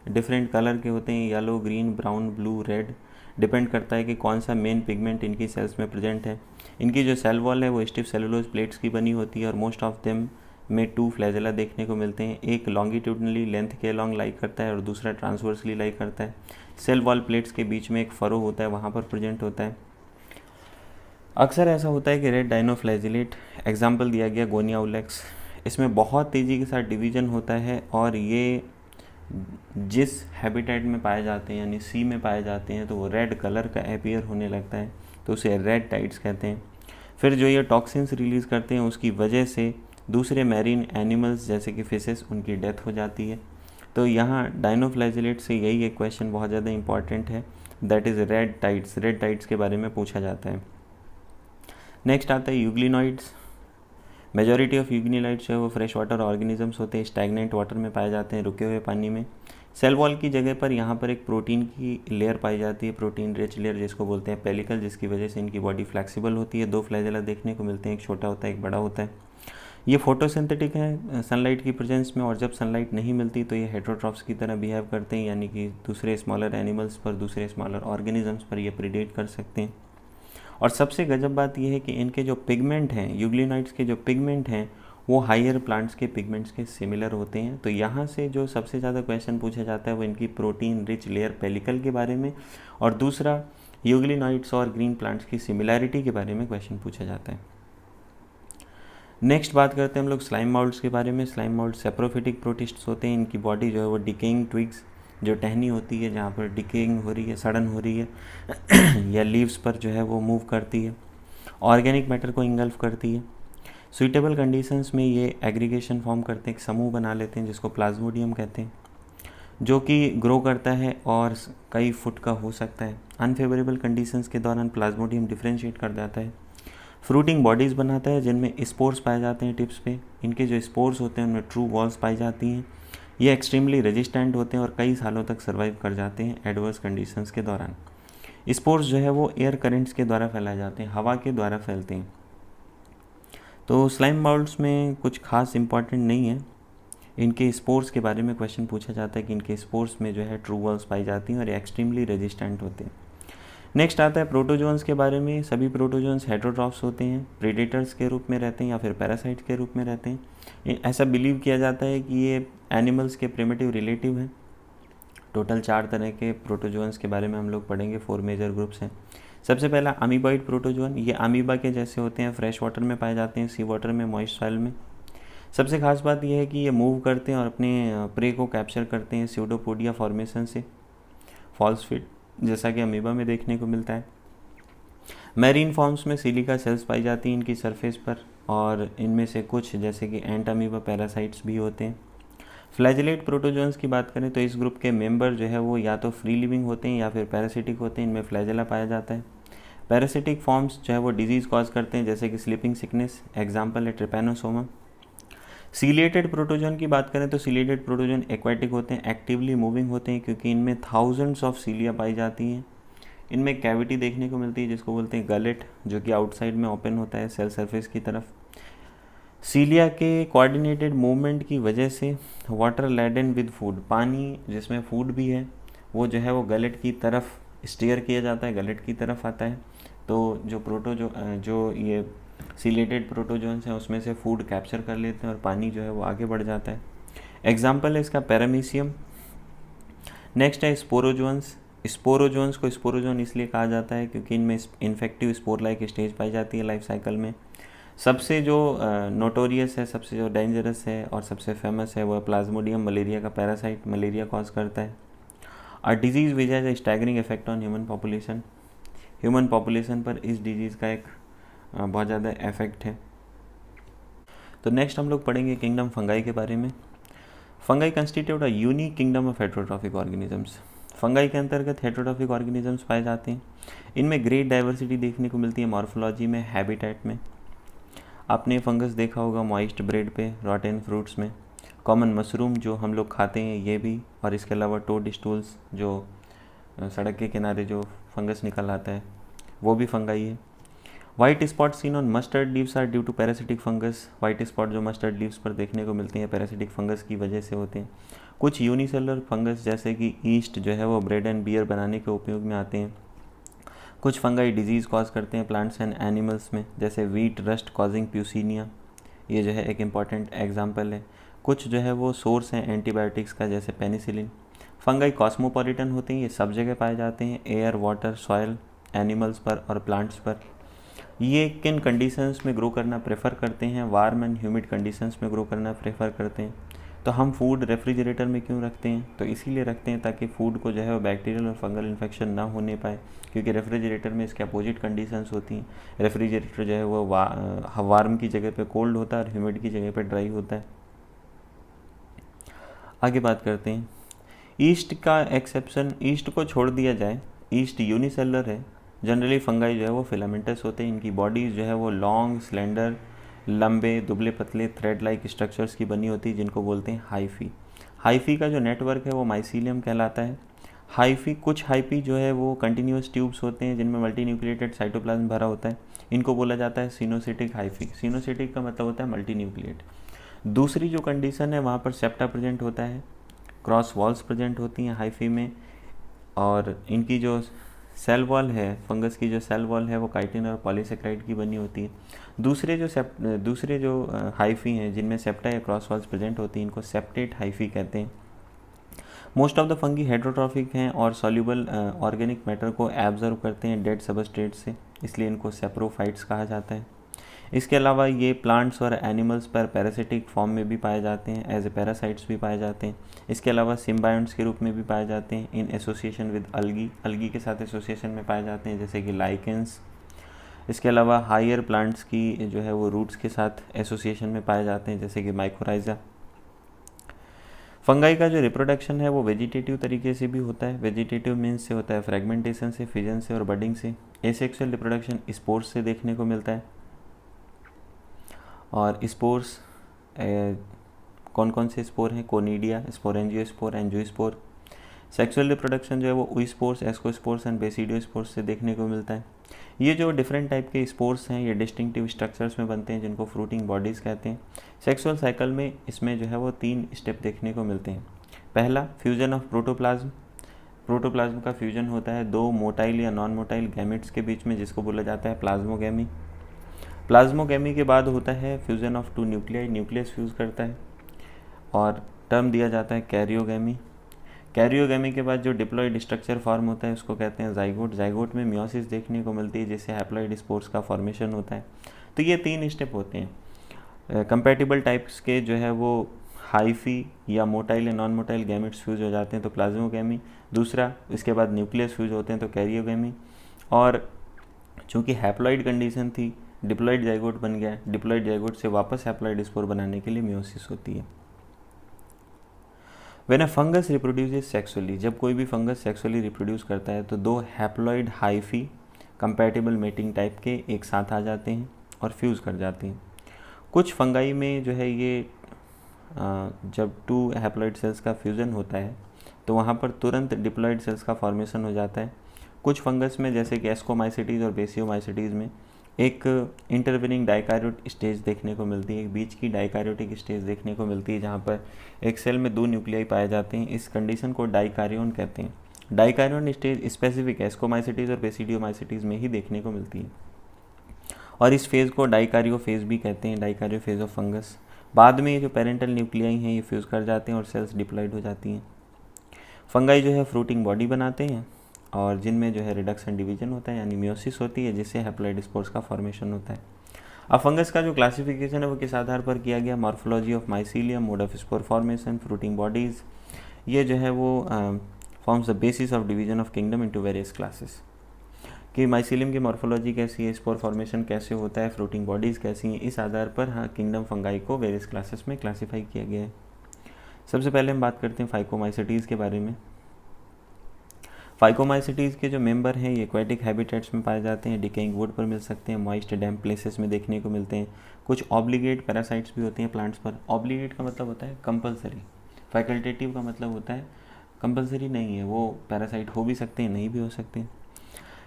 डिफरेंट कलर के होते हैं, yellow, green, brown, blue, red. Depend करता है कि कौन सा मेन पिगमेंट इनकी सेल्स में प्रेजेंट है। इनकी जो सेल वॉल है वो स्टिफ सेलुलोज प्लेट्स की बनी होती है और मोस्ट ऑफ देम में 2 फ्लैजेला देखने को मिलते हैं। एक लॉन्गिट्यूडनली लेंथ के अलॉन्ग लाई करता है और दूसरा ट्रांसवर्सली लाई करता है। सेल वॉल प्लेट्स के बीच में एक फरो होता है, वहाँ पर प्रेजेंट होता है। अक्सर ऐसा होता है कि रेड डाइनोफ्लैजेलेट, एग्जाम्पल दिया गया गोनिया उलेक्स, इसमें बहुत तेज़ी के साथ डिवीज़न होता है और ये जिस हैबिटेट में पाए जाते हैं यानी सी में पाए जाते हैं तो वो रेड कलर का अपीयर होने लगता है, तो उसे रेड टाइड्स कहते हैं। फिर जो ये टॉक्सिन्स रिलीज़ करते हैं उसकी वजह से दूसरे मैरीन एनिमल्स जैसे कि फिशेस उनकी डेथ हो जाती है। तो यहाँ डाइनोफ्लैजेलेट से यही एक क्वेश्चन बहुत ज़्यादा इंपॉर्टेंट है, that is red tides. Red tides के बारे में पूछा जाता है। नेक्स्ट आता है यूग्लिनॉइड्स। मेजॉरिटी ऑफ यूग्लिनॉइड्स जो है वो फ्रेश वाटर ऑर्गेनिजम्स होते हैं, स्टैगनेंट वाटर में पाए जाते हैं, रुके हुए पानी में। सेल वॉल की जगह पर यहाँ पर एक प्रोटीन की लेयर पाई जाती है, प्रोटीन रिच लेयर जिसको बोलते हैं पेलिकल, जिसकी वजह से इनकी बॉडी फ्लेक्सिबल होती है। 2 फ्लैजेला देखने को मिलते हैं, एक छोटा होता है एक बड़ा होता है। ये फोटोसिंथेटिक हैं सनलाइट की प्रेजेंस में, और जब सनलाइट नहीं मिलती तो ये हेटरोट्रॉफ्स की तरह बिहेव करते हैं, यानी कि दूसरे स्मॉलर एनिमल्स पर, दूसरे स्मॉलर ऑर्गेनिजम्स पर ये प्रीडेट कर सकते हैं। और सबसे गजब बात यह है कि इनके जो पिगमेंट हैं, यूग्लिनाइट्स के जो पिगमेंट हैं, वो हायर प्लांट्स के पिगमेंट्स के सिमिलर होते हैं। तो यहाँ से जो सबसे ज़्यादा क्वेश्चन पूछा जाता है वो इनकी प्रोटीन रिच लेयर पेलिकल के बारे में, और दूसरा यूग्लिनाइट्स और ग्रीन प्लांट्स की सिमिलैरिटी के बारे में क्वेश्चन पूछा जाता है। नेक्स्ट बात करते हैं हम लोग स्लाइम माउल्ट्स के बारे में। स्लाइम माउल्ट सेप्रोफिटिक प्रोटिस्ट्स होते हैं। इनकी बॉडी जो है वो डिकेइंग ट्विग्स, जो टहनी होती है जहाँ पर डिकेइंग हो रही है, सड़न हो रही है या लीव्स पर जो है वो मूव करती है, ऑर्गेनिक मैटर को इंगल्फ करती है। सुइटेबल कंडीशंस में ये एग्रीगेशन फॉर्म करते हैं, एक समूह बना लेते हैं जिसको प्लाज्मोडियम कहते हैं, जो कि ग्रो करता है और कई फुट का हो सकता है। अनफेवरेबल कंडीशंस के दौरान प्लाज्मोडियम डिफ्रेंशिएट कर जाता है, फ्रूटिंग बॉडीज़ बनाता है जिनमें स्पोर्स पाए जाते हैं टिप्स पे। इनके जो स्पोर्स होते हैं उनमें ट्रू वॉल्स पाई जाती हैं। ये एक्सट्रीमली रेजिस्टेंट होते हैं और कई सालों तक सर्वाइव कर जाते हैं एडवर्स कंडीशंस के दौरान। स्पोर्स जो है वो एयर करेंट्स के द्वारा फैलाए जाते हैं, हवा के द्वारा फैलते हैं। तो स्लाइम माउल्ट्स में कुछ खास इंपॉर्टेंट नहीं है। इनके स्पोर्स के बारे में क्वेश्चन पूछा जाता है कि इनके स्पोर्स में जो है ट्रू वॉल्स पाई जाती हैं और एक्सट्रीमली रेजिस्टेंट होते हैं। नेक्स्ट आता है प्रोटोजोन्स के बारे में। सभी प्रोटोजोन्स हेटरोट्रॉफ्स होते हैं, प्रेडेटर्स के रूप में रहते हैं या फिर पैरासाइट्स के रूप में रहते हैं। ऐसा बिलीव किया जाता है कि ये एनिमल्स के प्रिमिटिव रिलेटिव हैं। टोटल 4 तरह के प्रोटोजोन्स के बारे में हम लोग पढ़ेंगे, 4 मेजर ग्रुप्स हैं। सबसे पहला अमीबॉइड प्रोटोजोन, ये अमीबा के जैसे होते हैं, फ्रेश वाटर में पाए जाते हैं, सी वाटर में, मॉइस्ट सॉइल में। सबसे खास बात यह है कि ये मूव करते हैं और अपने प्रे को कैप्चर करते हैं स्यूडोपोडिया फॉर्मेशन से, फॉल्स फिट, जैसा कि अमीबा में देखने को मिलता है। मैरीन फॉर्म्स में सिलिका सेल्स पाई जाती हैं इनकी सरफेस पर, और इनमें से कुछ जैसे कि एंट अमीबा पैरासाइट्स भी होते हैं। फ्लैजिलेट प्रोटोजोन्स की बात करें तो इस ग्रुप के मेंबर जो है वो या तो फ्री लिविंग होते हैं या फिर पैरासिटिक होते हैं। इनमें फ्लैजिला पाया जाता है। पैरासिटिक फॉर्म्स जो है वो डिजीज़ कॉज करते हैं जैसे कि स्लीपिंग सिकनेस, एग्जाम्पल है ट्रिपैनोसोमा। सीलिएटेड प्रोटोजोन की बात करें तो सीलिएटेड प्रोटोजोन एक्वाटिक होते हैं, एक्टिवली मूविंग होते हैं क्योंकि इनमें थाउजेंड्स ऑफ सीलिया पाई जाती हैं। इनमें कैविटी देखने को मिलती है जिसको बोलते हैं गलेट, जो कि आउटसाइड में ओपन होता है सेल सरफेस की तरफ। सीलिया के कोऑर्डिनेटेड मूवमेंट की वजह से वाटर लैडन विद फूड, पानी जिसमें फूड भी है वो जो है वो गलेट की तरफ स्टीयर किया जाता है, गलेट की तरफ आता है। तो जो ये सीलेटेड प्रोटोजोन्स हैं उसमें से फूड कैप्चर कर लेते हैं और पानी जो है वो आगे बढ़ जाता है। एग्जाम्पल है इसका पैरामीशियम। नेक्स्ट है स्पोरोजोन्स। स्पोरोजोन्स को स्पोरोजोन इसलिए कहा जाता है क्योंकि इनमें इन्फेक्टिव स्पोर लाइक स्टेज पाई जाती है लाइफ साइकिल में। सबसे जो नोटोरियस है, सबसे जो डेंजरस है और सबसे फेमस है वो प्लाज्मोडियम मलेरिया का पैरासाइट, मलेरिया कॉज करता है। और disease which has a staggering effect on human population, human population पर इस डिजीज़ का एक बहुत ज़्यादा इफेक्ट है। तो नेक्स्ट हम लोग पढ़ेंगे किंगडम फंगाई के बारे में। Fungi constitute a unique kingdom of heterotrophic organisms. Fungi के अंतर्गत हेट्रोट्रॉफिक ऑर्गेनिजम्स पाए जाते हैं। इनमें ग्रेट डाइवर्सिटी देखने को मिलती है मॉर्फोलॉजी में, हैबिटेट में। आपने फंगस देखा होगा मॉइस्ट ब्रेड पे, रॉटन फ्रूट्स में। कॉमन मशरूम जो हम लोग खाते हैं ये भी, और इसके अलावा टोड स्टूल्स जो सड़क के किनारे जो फंगस निकल आता है वो भी फंगाई है। White spot seen on mustard leaves are due to parasitic fungus. White spot जो मस्टर्ड लीव्स पर देखने को मिलते हैं पैरासिटिक फंगस की वजह से होते हैं। कुछ यूनिसेलुलर फंगस जैसे कि ईस्ट जो है वो ब्रेड एंड बियर बनाने के उपयोग में आते हैं। कुछ फंगाई डिजीज़ कॉज करते हैं प्लांट्स एंड एनिमल्स में, जैसे वीट रस्ट कॉजिंग प्यूसिनिया, ये जो है एक इम्पॉर्टेंट एग्जाम्पल है। कुछ जो है वो सोर्स हैं एंटीबायोटिक्स का, जैसे पेनिसिलिन। फंगाई कॉस्मोपॉलिटन होते हैं, ये सब जगह पाए जाते हैं, एयर, वाटर, सॉयल, एनिमल्स पर और प्लांट्स पर। ये किन कंडीशंस में ग्रो करना प्रेफर करते हैं? वार्म एंड ह्यूमिड कंडीशंस में ग्रो करना प्रेफर करते हैं। तो हम फूड रेफ्रिजरेटर में क्यों रखते हैं? तो इसीलिए रखते हैं ताकि फ़ूड को जो है वो बैक्टीरियल और फंगल इन्फेक्शन ना होने पाए, क्योंकि रेफ्रिजरेटर में इसके अपोजिट कंडीशंस होती हैं। रेफ्रिजरेटर जो है वो वार्म की जगह पे कोल्ड होता है और ह्यूमिड की जगह पे ड्राई होता है। आगे बात करते हैं ईस्ट का एक्सेप्शन। ईस्ट को छोड़ दिया जाए, ईस्ट यूनिसेलुलर है। जनरली फंगाई जो है वो फिलामेंटस होते हैं। इनकी बॉडीज़ जो है वो लॉन्ग, स्लेंडर, लंबे, दुबले पतले थ्रेड लाइक स्ट्रक्चर्स की बनी होती है जिनको बोलते हैं हाइफी। हाइफी का जो नेटवर्क है वो माइसीलियम कहलाता है। कुछ हाइफी जो है वो कंटिन्यूस ट्यूब्स होते हैं जिनमें मल्टी न्यूक्लिएटेड साइटोप्लाज्म भरा होता है। इनको बोला जाता है सिनोसिटिक हाइफी। सिनोसिटिक का मतलब होता है मल्टी न्यूक्लिएट। दूसरी जो कंडीशन है वहाँ पर सेप्टा प्रेजेंट होता है, क्रॉस वॉल्स प्रेजेंट होती हैं हाइफी में, और इनकी जो सेल वॉल है, फंगस की जो सेल वॉल है वो काइटिन और पॉलीसेक्राइड की बनी होती है। दूसरे जो हाइफी हैं जिनमें सेप्टा या क्रॉस वॉल्स प्रेजेंट होती हैं, इनको सेप्टेट हाइफी कहते हैं। Most of the fungi heterotrophic हैं और सॉल्युबल ऑर्गेनिक मैटर को एब्जर्व करते हैं डेड सबस्ट्रेट से, इसलिए इनको सेप्रोफाइट्स कहा जाता है। इसके अलावा ये प्लांट्स और एनिमल्स पर पैरासिटिक फॉर्म में भी पाए जाते हैं, एज ए पैरासाइट्स भी पाए जाते हैं। इसके अलावा सिम्बायोंट्स के रूप में भी पाए जाते हैं इन एसोसिएशन विद अलगी के साथ एसोसिएशन में पाए जाते हैं, जैसे कि लाइकेंस। इसके अलावा हायर प्लांट्स की जो है वो रूट्स के साथ एसोसिएशन में पाए जाते हैं, जैसे कि माइकोराइजा। फंगाई का जो रिप्रोडक्शन है वो वेजिटेटिव तरीके से भी होता है। वेजिटेटिव मीन्स से होता है फ्रेगमेंटेशन से, फिजन से और बडिंग से। एसेक्सुअल रिप्रोडक्शन स्पोर्स से देखने को मिलता है। और स्पोर्स कौन कौन से स्पोर हैं? Conidia, sporangiospore, एंजियोस्पोर। सेक्सुअल रिप्रोडक्शन जो है वो ओइस्पोर्स, एस्कोस्पोर्स एंड बेसिडियोस्पोर्स से देखने को मिलता है। ये जो डिफरेंट टाइप के स्पोर्स हैं ये डिस्टिंक्टिव स्ट्रक्चर्स में बनते हैं जिनको फ्रूटिंग बॉडीज़ कहते हैं। सेक्सुअल साइकिल में इसमें जो है वो 3 स्टेप देखने को मिलते हैं। पहला, फ्यूजन ऑफ प्रोटोप्लाज्म। प्रोटोप्लाज्म का फ्यूजन होता है 2 मोटाइल या नॉन मोटाइल गैमेट्स के बीच में, जिसको बोला जाता है प्लाज्मोगैमी। प्लाज्मोगैमी के बाद होता है fusion of 2 nuclei, nucleus fuse करता है और टर्म दिया जाता है कैरियोगैमी। कैरियोगैमी के बाद जो डिप्लॉइड स्ट्रक्चर फॉर्म होता है उसको कहते हैं जाइगोट। जाइगोट में मियोसिस देखने को मिलती है जिससे हैप्लॉइड स्पोर्स का फॉर्मेशन होता है। तो ये 3 स्टेप होते हैं। कंपैटिबल टाइप्स के जो है वो हाइफी या मोटाइल या नॉन मोटाइल गैमेट्स फ्यूज हो जाते हैं तो प्लाज्मोगैमी। दूसरा, इसके बाद न्यूक्लियस फ्यूज होते हैं तो कैरियोगैमी। और चूँकि हैप्लॉइड कंडीशन थी, डिप्लॉइड जाइगोट बन गया। डिप्लॉइड जाइगोट से वापस हैप्लॉइड स्पोर बनाने के लिए मियोसिस होती है। When a fungus reproduces sexually, जब कोई भी फंगस सेक्सुअली रिप्रोड्यूस करता है तो 2 haploid hyphae compatible mating type के एक साथ आ जाते हैं और फ्यूज़ कर जाते हैं। कुछ फंगाई में जो है ये जब 2 हैप्लॉइड सेल्स का फ्यूज़न होता है तो वहाँ पर तुरंत डिप्लॉइड सेल्स का फॉर्मेशन हो जाता है। कुछ फंगस में जैसे कि एस्कोमाइसिटीज़ और बेसियोमाइसिटीज़ में एक इंटरवेनिंग डाइकैरियोट स्टेज देखने को मिलती है, एक बीच की डाइकैरियोटिक स्टेज देखने को मिलती है जहाँ पर एक सेल में 2 न्यूक्लियाई पाए जाते हैं। इस कंडीशन को डाइकैरियोन कहते हैं। डाइकैरियोन स्टेज स्पेसिफिक एस्कोमाइसिटीज़ और बेसिडियोमाइसिटीज़ में ही देखने को मिलती है और इस फेज़ को डाइकैरियो फेज़ भी कहते हैं, डाइकैरियो फेज़ ऑफ फंगस। बाद में ये जो पेरेंटल न्यूक्लियाई हैं ये फ्यूज़ कर जाते हैं और सेल्स डिप्लॉइड हो जाती हैं। फंगाई जो है फ्रूटिंग बॉडी बनाते हैं और जिनमें जो है रिडक्शन डिवीजन होता है यानी मियोसिस होती है जिससे हैप्लॉइड स्पोर्स का फॉर्मेशन होता है। अब फंगस का जो क्लासिफिकेशन है वो किस आधार पर किया गया? Morphology of mycelium, mode of spore formation, fruiting bodies, ये जो है वो forms the basis of division of kingdom into various classes. कि माइसीलियम की मॉर्फोलॉजी कैसी है, स्पोर फॉर्मेशन कैसे होता है, फ्रूटिंग बॉडीज़ कैसी हैं, इस आधार पर किंगडम फंगाई को वेरियस क्लासेस में क्लासीफाई किया गया है। सबसे पहले हम बात करते हैं फाइकोमाइसिटीज़ के बारे में। फाइकोमाइसिटीज़ के जो मेंबर हैं ये एक्वेटिक हैबिटेट्स में पाए जाते हैं, डिकेइंग वुड पर मिल सकते हैं, मॉइस्ट डैम्प प्लेसेस में देखने को मिलते हैं। कुछ ऑब्लिगेट पैरासाइट्स भी होते हैं प्लांट्स पर। ऑब्लिगेट का मतलब होता है कंपलसरी, फैकल्टेटिव का मतलब होता है कंपलसरी नहीं है, वो पैरासाइट हो भी सकते हैं नहीं भी हो सकते हैं।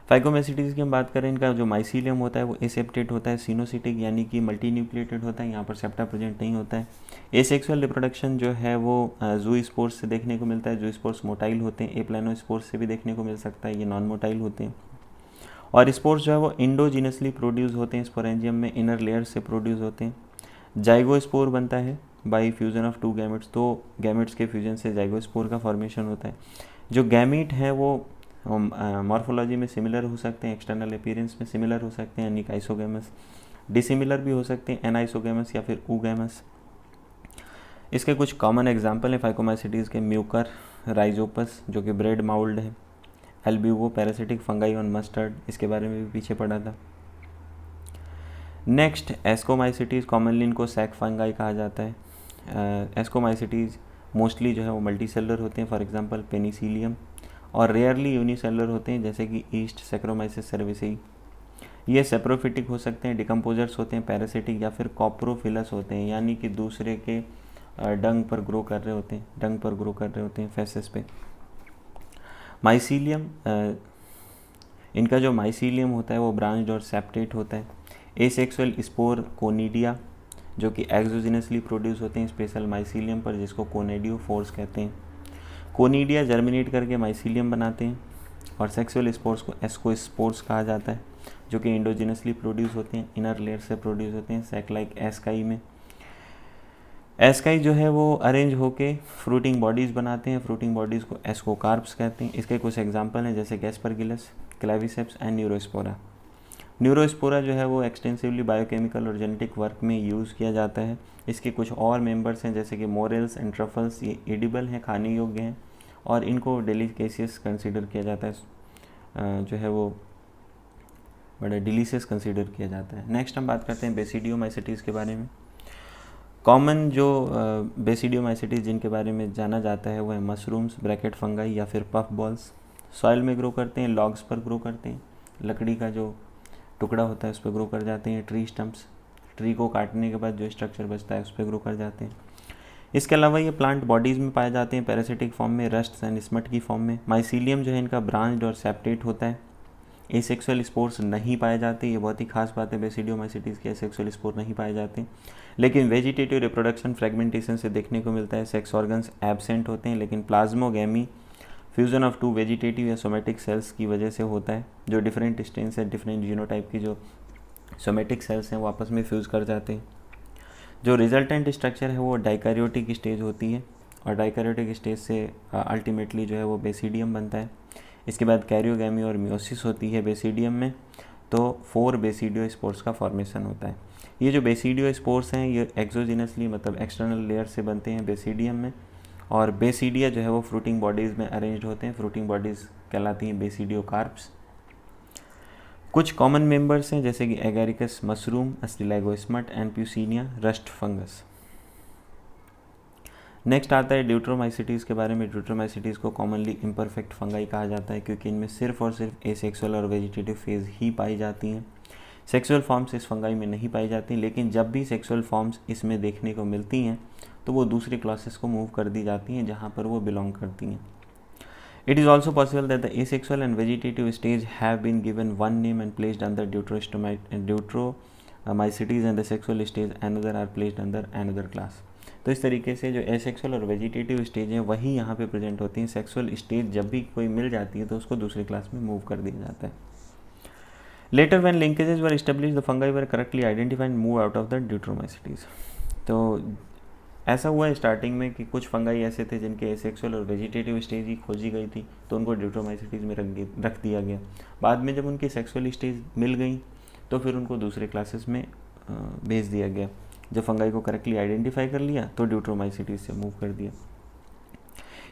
फाइकोमाइसिटीज़ की हम बात करें, इनका जो माइसीलियम होता है वो एसेप्टेट होता है, सिनोसिटिक यानी कि मल्टी न्यूक्लिएटेड होता है, यहाँ पर सेप्टा प्रेजेंट नहीं होता है। एसेक्सुअल रिप्रोडक्शन जो है वो ज़ूस्पोर्स से देखने को मिलता है। ज़ूस्पोर्स मोटाइल होते हैं, एप्लानोस्पोर्स से भी देखने को मिल सकता है, ये नॉन मोटाइल होते हैं। और स्पोर्स जो है वो इंडोजिनसली प्रोड्यूस होते हैं, स्पोरेंजियम में इनर लेयर्स से प्रोड्यूस होते हैं। जाइगोस्पोर बनता है by fusion of 2 gametes, 2 gametes के फ्यूजन से जाइगोस्पोर का फॉर्मेशन होता है। जो गैमीट हैं वो मॉर्फोलॉजी में सिमिलर हो सकते हैं, एक्सटर्नल अपीयरेंस में सिमिलर हो सकते हैं, यानी आइसोगैमस, डिसिमिलर भी हो सकते हैं, एनाइसोगैमस या फिर ऊगैमस। इसके कुछ कॉमन एग्जाम्पल हैं फाइकोमाइसिटीज़ के, म्यूकर, राइजोपस जो कि ब्रेड माउल्ड है, एल्ब्यूबो पैरासिटिक फंगाई ऑन मस्टर्ड, इसके बारे में भी पीछे पढ़ा था। नेक्स्ट एस्कोमाइसिटीज़, कॉमनली इनको सैक फंगाई कहा जाता है। एस्कोमाइसिटीज़ मोस्टली जो है वो मल्टी सेलुलर होते हैं, फॉर एग्जांपल पेनिसिलियम, और रेयरली यूनिसेलुलर होते हैं जैसे कि ईस्ट सैक्रोमाइसिस सर्विसेई। ये सेप्रोफिटिक हो सकते हैं, डिकम्पोजर्स होते हैं, पैरासिटिक या फिर कॉप्रोफिलस होते हैं, यानी कि दूसरे के डंग पर ग्रो कर रहे होते हैं, डंग पर ग्रो कर रहे होते हैं, फेसेस पे। माइसीलियम इनका जो माइसीलियम होता है वो ब्रांच्ड और सेप्टेट होता है। एसेक्सुअल स्पोर कोनिडिया जो कि एक्सोजिनसली प्रोड्यूस होते हैं स्पेशल माइसीलियम पर, जिसको कोनेडियोफोर्स कहते हैं। कोनिडिया जर्मिनेट करके माइसीलियम बनाते हैं और सेक्सुअल स्पोर्स को एस्कोस्पोर्स कहा जाता है, जो कि इंडोजिनसली प्रोड्यूस होते हैं, इनर लेयर से प्रोड्यूस होते हैं सैक लाइक एस्काई में। एस्काई जो है वो अरेंज होके फ्रूटिंग बॉडीज़ बनाते हैं। फ्रूटिंग बॉडीज़ को एस्कोकार्प्स कहते हैं। इसके कुछ एग्जांपल हैं जैसे गैस्परगिलस, क्लेविसेप्स एंड न्यूरोस्पोरा। न्यूरोस्पोरा जो है वो एक्सटेंसिवली बायोकेमिकल और जेनेटिक वर्क में यूज़ किया जाता है। इसके कुछ और मेंबर्स हैं जैसे कि मोरेल्स एंड ट्रफल्स, ये एडिबल हैं, खाने योग्य हैं और इनको डेलिकेशियस कंसीडर किया जाता है, जो है वो बड़ा डिलीशियस कंसीडर किया जाता है। नेक्स्ट हम बात करते हैं बेसिडियोमाइसिटीज़ के बारे में। कॉमन जो बेसिडियोमाइसिटीज़ जिनके बारे में जाना जाता है वो है मशरूम्स, ब्रैकेट फंगाई या फिर पफ बॉल्स। सॉइल में ग्रो करते हैं, लॉग्स पर ग्रो करते हैं, लकड़ी का जो टुकड़ा होता है उस पर ग्रो कर जाते हैं। ट्री स्टम्प्स, ट्री को काटने के बाद जो स्ट्रक्चर बचता है उस पर ग्रो कर जाते हैं। इसके अलावा ये प्लांट बॉडीज़ में पाए जाते हैं, पैरासिटिक फॉर्म में, रस्ट एंड स्मट की फॉर्म में। माइसीलियम जो है इनका ब्रांच्ड और सेप्टेट होता है। एसेक्सुअल स्पोर्स नहीं पाए जाते, ये बहुत ही खास बात है बेसिडियोमाइसिटीज़ के, एसेक्सुअल स्पोर नहीं पाए जाते। लेकिन वेजिटेटिव रिप्रोडक्शन फ्रेगमेंटेशन से देखने को मिलता है। सेक्स ऑर्गन्स एब्सेंट होते हैं, लेकिन plasmogamy fusion of two vegetative या सोमेटिक सेल्स की वजह से होता है। जो डिफरेंट स्टेन से डिफरेंट जीनोटाइप की जो सोमेटिक सेल्स हैं वो आपस में फ्यूज़ कर जाते हैं। जो रिजल्टेंट स्ट्रक्चर है वो डाइकैरियोटिक स्टेज होती है और डाइकैरियोटिक स्टेज से अल्टीमेटली जो है वो बेसिडियम बनता है। इसके बाद कैरियोगैमी और मियोसिस होती है बेसिडियम में, तो 4 बेसिडियो स्पोर्स का फॉर्मेशन होता है। ये जो बेसिडियो स्पोर्स हैं ये एक्सोजिनसली मतलब एक्सटर्नल लेयर से बनते हैं बेसिडियम में, और बेसिडिया जो है वो फ्रूटिंग बॉडीज़ में अरेंज्ड होते हैं। फ्रूटिंग बॉडीज़ कहलाती हैं बेसिडियोकार्प्स। कुछ कॉमन मेंबर्स हैं जैसे कि Agaricus mushroom, Ustilago smut and Puccinia rust fungus. Next आता है ड्यूट्रोमाइसिटीज़ के बारे में। ड्यूट्रोमाइसिटीज़ को कॉमनली इम्परफेक्ट फंगाई कहा जाता है क्योंकि इनमें सिर्फ और सिर्फ एसेक्सुअल और वेजिटेटिव फेज ही पाई जाती हैं। सेक्सुअल फॉर्म्स इस फंगाई में नहीं पाई जाती, लेकिन जब भी सेक्सुअल फॉर्म्स इसमें देखने को मिलती हैं तो वो दूसरी क्लासेस को मूव कर दी जाती हैं जहाँ पर वो बिलोंग करती हैं। It is also possible that the asexual and vegetative stage have been given one name and placed under Deuteromycetes and the sexual stage another are placed under another class. तो इस तरीके से जो एसेक्सुअल और वेजिटेटिव स्टेज है वही यहाँ पे प्रेजेंट होती हैं। सेक्सुअल स्टेज जब भी कोई मिल जाती है तो उसको दूसरी क्लास में मूव कर दिया जाता है। Later when linkages were established, the fungi were correctly identified and moved out of the Deuteromycetes. तो ऐसा हुआ है स्टार्टिंग में कि कुछ फंगाई ऐसे थे जिनके एसेक्सुअल और वेजिटेटिव स्टेज ही खोजी गई थी तो उनको ड्यूट्रोमाइसिटीज़ में रख दिया गया। बाद में जब उनकी सेक्सुअल स्टेज मिल गई तो फिर उनको दूसरे क्लासेस में भेज दिया गया। जब फंगाई को करेक्टली आइडेंटिफाई कर लिया तो ड्यूट्रोमाइसिटीज़ से मूव कर दिया।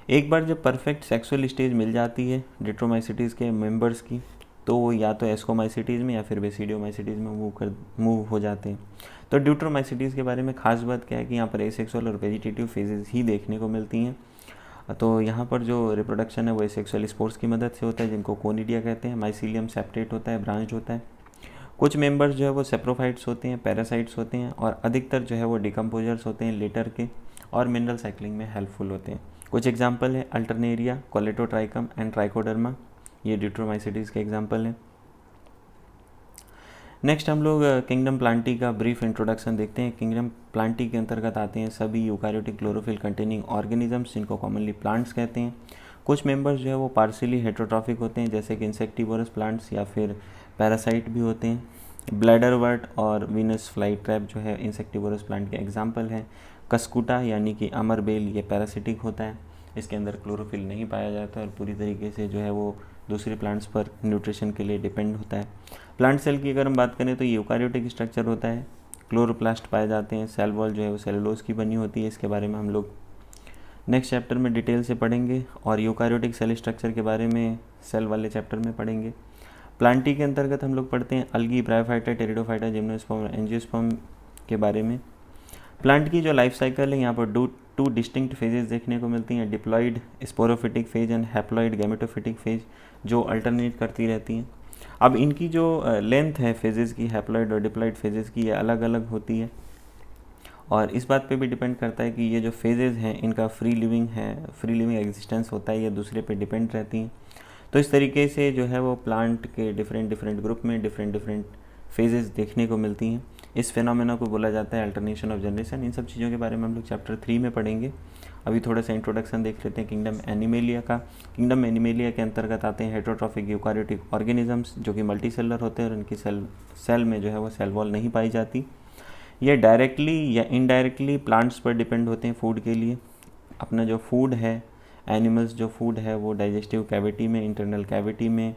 एक बार जब परफेक्ट सेक्सुअल स्टेज मिल जाती है ड्यूट्रोमाइसिटीज़ के मेंबर्स की तो वो या तो एस्कोमाइसिटीज़ में या फिर बेसिडियोमाइसिटीज़ में मूव हो जाते हैं। तो ड्यूट्रोमाइसिटीज़ के बारे में खास बात क्या है कि यहाँ पर एसेक्सुअल और वेजिटेटिव फेजेस ही देखने को मिलती हैं। तो यहाँ पर जो रिप्रोडक्शन है वो एसेक्सुअल स्पोर्स की मदद से होता है जिनको कोनिडिया कहते हैं। माइसीलियम सेप्टेट होता है, ब्रांच होता है। कुछ मेंबर्स जो है वो सेप्रोफाइट्स होते हैं, पैरासाइट्स होते हैं और अधिकतर जो है वो डिकम्पोजर्स होते हैं लेटर के और मिनरल साइक्लिंग में हेल्पफुल होते हैं। कुछ एग्जाम्पल है अल्टरनेरिया, कोलेटोट्राइकम एंड ट्राइकोडर्मा, ये ड्यूट्रोमाइसिटीज़ के एग्जाम्पल हैं। नेक्स्ट हम लोग किंगडम प्लांटी का ब्रीफ इंट्रोडक्शन देखते हैं। किंगडम प्लांटी के अंतर्गत आते हैं सभी यूकारियोटिक क्लोरोफिल कंटेनिंग ऑर्गेनिजम्स जिनको कॉमनली प्लांट्स कहते हैं। कुछ मेंबर्स जो है वो पार्शियली हेटेरोट्रॉफिक होते हैं जैसे कि इंसेक्टिवोरस प्लांट्स या फिर पैरासाइट भी होते हैं। ब्लैडरवर्ट और वीनस फ्लाई ट्रैप जो है इंसेक्टिवोरस प्लांट के एग्जाम्पल हैं। कस्कुटा यानी कि अमरबेल ये पैरासिटिक होता है, इसके अंदर क्लोरोफिल नहीं पाया जाता और पूरी तरीके से जो है वो दूसरे प्लांट्स पर न्यूट्रिशन के लिए डिपेंड होता है। प्लांट सेल की अगर हम बात करें तो ये यूकारियोटिक स्ट्रक्चर होता है, क्लोरोप्लास्ट पाए जाते हैं। सेल वॉल जो है वो सेलुलोज की बनी होती है, इसके बारे में हम लोग नेक्स्ट चैप्टर में डिटेल से पढ़ेंगे और यूकारियोटिक सेल स्ट्रक्चर के बारे में सेल वाले चैप्टर में पढ़ेंगे। प्लांटी के अंतर्गत हम लोग पढ़ते हैं अलगी, ब्रायोफाइटा, टेरिडोफाइटा, जिम्नोस्पर्म और एंजियोस्पर्म के बारे में। प्लांट की जो लाइफ साइकिल है यहाँ पर टू डिस्टिंक्ट फेजेस देखने को मिलती हैं, diploid sporophytic phase and haploid gametophytic phase, जो अल्टरनेट करती रहती हैं। अब इनकी जो लेंथ है फेजेस की, हैप्लॉइड और डिप्लॉइड फेजेस की, ये अलग अलग होती है और इस बात पे भी डिपेंड करता है कि ये जो फेजेस हैं इनका फ्री लिविंग एग्जिस्टेंस होता है या दूसरे पे डिपेंड रहती हैं। तो इस तरीके से जो है वो प्लांट के डिफरेंट ग्रुप में डिफरेंट फेजेस देखने को मिलती हैं। इस फिनोमेना को बोला जाता है अल्टरनेशन ऑफ जनरेशन। इन सब चीज़ों के बारे में हम लोग चैप्टर 3 में पढ़ेंगे। अभी थोड़ा सा इंट्रोडक्शन देख लेते हैं किंगडम एनिमेलिया का। किंगडम एनिमेलिया के अंतर्गत आते हैं हेटेरोट्रॉफिक यूकारियोटिक ऑर्गेनिजम्स जो कि मल्टीसेलुलर होते हैं और इनकी सेल में जो है वो सेल वॉल नहीं पाई जाती। ये डायरेक्टली या इनडायरेक्टली प्लांट्स पर डिपेंड होते हैं फूड के लिए। अपना जो फूड है, एनिमल्स जो फूड है वो डाइजेस्टिव कैविटी में, इंटरनल कैविटी में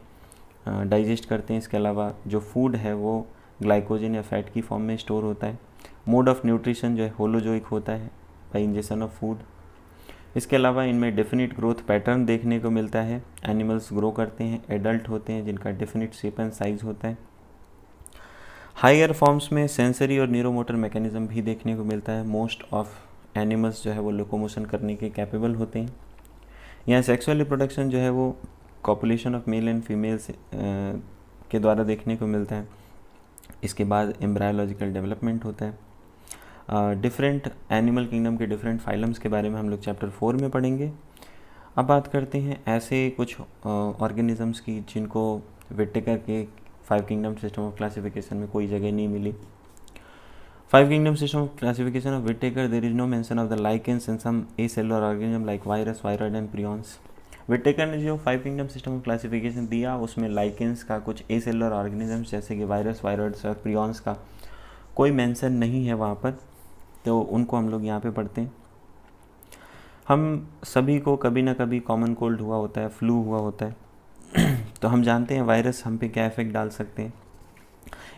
डाइजेस्ट करते हैं। इसके अलावा जो फूड है वो ग्लाइकोजन या फैट की फॉर्म में स्टोर होता है। मोड ऑफ न्यूट्रिशन जो है होलोजोइक होता है बाई इंजेक्शन ऑफ फूड। इसके अलावा इनमें डेफिनिट ग्रोथ पैटर्न देखने को मिलता है। एनिमल्स ग्रो करते हैं, एडल्ट होते हैं जिनका डेफिनिट शेप एंड साइज होता है। हायर फॉर्म्स में सेंसरी और न्यूरोमोटर मैकेनिज्म भी देखने को मिलता है। मोस्ट ऑफ एनिमल्स जो है वो लोकोमोशन करने के कैपेबल होते हैं। यहाँ सेक्सुअल रिप्रोडक्शन जो है वो copulation of male and females के द्वारा देखने को मिलता है। इसके बाद एम्ब्रायोलॉजिकल डेवलपमेंट होता है। डिफरेंट एनिमल किंगडम के डिफरेंट फाइलम्स के बारे में हम लोग चैप्टर 4 में पढ़ेंगे। अब बात करते हैं ऐसे कुछ ऑर्गेनिजम्स की जिनको विटेकर के 5 किंगडम सिस्टम ऑफ क्लासिफिकेशन में कोई जगह नहीं मिली। 5 kingdom system of classification of Whittaker, there is no mention of the lichens and some acellular organism like virus, viroid and prions. Whittaker ने जो 5 किंगडम सिस्टम ऑफ क्लासिफिकेशन दिया उसमें लाइकेंस का, कुछ एसेलुलर ऑर्गेनिजम्स जैसे कि वायरस, वायरॉइड्स और प्रियॉन्स का कोई मेंशन नहीं है वहाँ पर, तो उनको हम लोग यहाँ पे पढ़ते हैं। हम सभी को कभी ना कभी कॉमन कोल्ड हुआ होता है, फ्लू हुआ होता है तो हम जानते हैं वायरस हम पे क्या इफेक्ट डाल सकते हैं।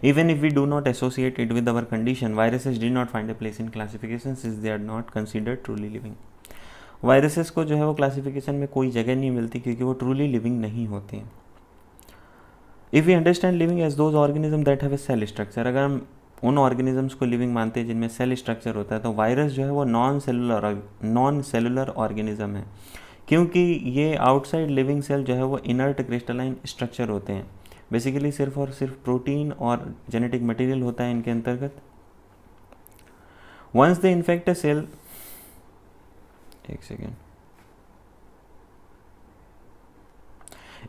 Even if we do not associate it with our condition, viruses did not find a place in classification since they are not considered truly living. Viruses को जो है वो क्लासिफिकेशन में कोई जगह नहीं मिलती क्योंकि वो ट्रूली लिविंग नहीं होते हैं। If we understand living as those organism that have a cell structure, अगर हम उन ऑर्गेनिजम्स को लिविंग मानते हैं जिनमें सेल स्ट्रक्चर होता है, तो वायरस जो है वो नॉन सेलुलर ऑर्गेनिज्म है क्योंकि ये आउटसाइड लिविंग सेल जो है वो इनर्ट क्रिस्टलाइन स्ट्रक्चर होते हैं। बेसिकली सिर्फ और सिर्फ प्रोटीन और जेनेटिक मटेरियल होता है इनके अंतर्गत। Once they infect a cell,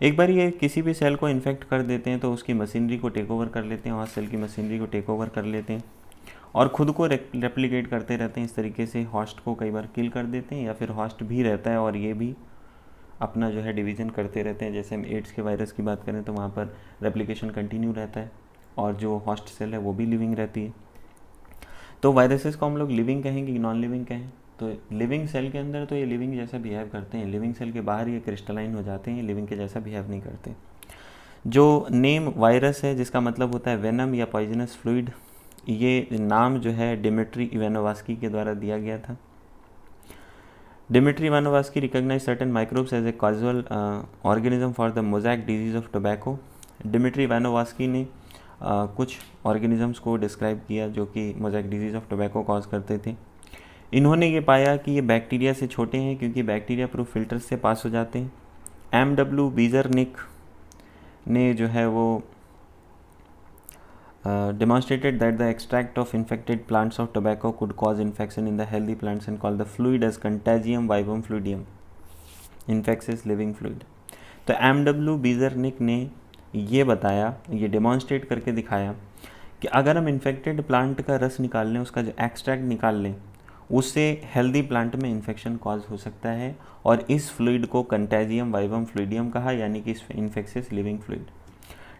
एक बार ये किसी भी सेल को इन्फेक्ट कर देते हैं तो उसकी मशीनरी को टेक ओवर कर लेते हैं और सेल की मशीनरी को टेक ओवर कर लेते हैं और ख़ुद को रेप्लिकेट करते रहते हैं। इस तरीके से हॉस्ट को कई बार किल कर देते हैं या फिर हॉस्ट भी रहता है और ये भी अपना जो है डिवीज़न करते रहते हैं। जैसे हम एड्स के वायरस की बात करें तो वहाँ पर रेप्लिकेशन कंटिन्यू रहता है और जो हॉस्ट सेल है वो भी लिविंग रहती है। तो वायरसेस को हम लोग लिविंग कहेंगे कि नॉन लिविंग कहें? तो लिविंग सेल के अंदर तो ये लिविंग जैसा बिहेव करते हैं, लिविंग सेल के बाहर ये क्रिस्टलाइन हो जाते हैं, लिविंग के जैसा बिहेव नहीं करते। जो नेम वायरस है जिसका मतलब होता है वेनम या पॉइजनस फ्लूइड, ये नाम जो है डिमिट्री इवानोवास्की के द्वारा दिया गया था। Dimitri Ivanovsky recognized certain microbes as a causal organism for the mosaic disease of tobacco. Dimitri Ivanovsky ने कुछ ऑर्गेनिजम्स को डिस्क्राइब किया जो कि mosaic disease of tobacco cause करते थे। इन्होंने ये पाया कि ये बैक्टीरिया से छोटे हैं क्योंकि बैक्टीरिया प्रूफ फिल्टर्स से पास हो जाते हैं। M.W. बीजरनिक ने जो है वो demonstrated that the extract of infected plants of tobacco could cause infection in the healthy plants and called the fluid as Contagium vivum fluidium, infectious living fluid. तो M.W. बीजरनिक ने ये बताया, ये डेमॉन्स्ट्रेट करके दिखाया कि अगर हम इन्फेक्टेड प्लांट का रस निकाल लें, उसका जो एक्सट्रैक्ट निकाल लें, उससे हेल्दी प्लांट में इन्फेक्शन कॉज हो सकता है और इस फ्लूइड को कंटेजियम वाइवम फ्लूइडियम कहा, यानी कि infectious living fluid.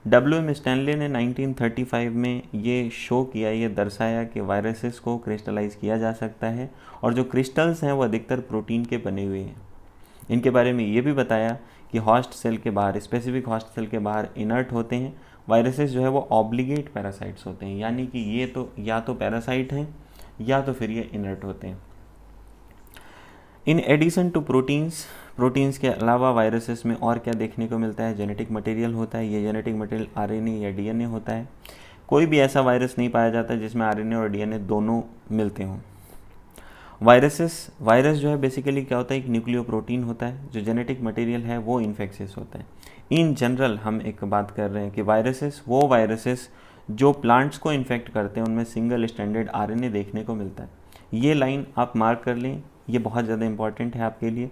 W.M. Stanley ने 1935 में ये शो किया, ये दर्शाया कि वायरसेस को क्रिस्टलाइज किया जा सकता है और जो क्रिस्टल्स हैं वो अधिकतर प्रोटीन के बने हुए हैं। इनके बारे में ये भी बताया कि हॉस्ट सेल के बाहर, स्पेसिफिक हॉस्ट सेल के बाहर इनर्ट होते हैं वायरसेस जो है वो ऑब्लिगेट पैरासाइट्स होते हैं, यानी कि ये तो या तो पैरासाइट हैं या तो फिर ये इनर्ट होते हैं। इन एडिशन टू प्रोटीन्स के अलावा वायरसेस में और क्या देखने को मिलता है? जेनेटिक मटेरियल होता है। ये जेनेटिक मटेरियल आरएनए या डीएनए होता है। कोई भी ऐसा वायरस नहीं पाया जाता जिसमें आरएनए और डीएनए दोनों मिलते हों। वायरस जो है बेसिकली क्या होता है? एक न्यूक्लियोप्रोटीन होता है। जो जेनेटिक मटेरियल है वो इन्फेक्शियस होता है। इन जनरल हम एक बात कर रहे हैं कि वो वायरसेस जो प्लांट्स को इन्फेक्ट करते हैं उनमें सिंगल स्टैंडर्ड आरएनए देखने को मिलता है। ये लाइन आप मार्क कर लें, ये बहुत ज़्यादा इंपॉर्टेंट है आपके लिए।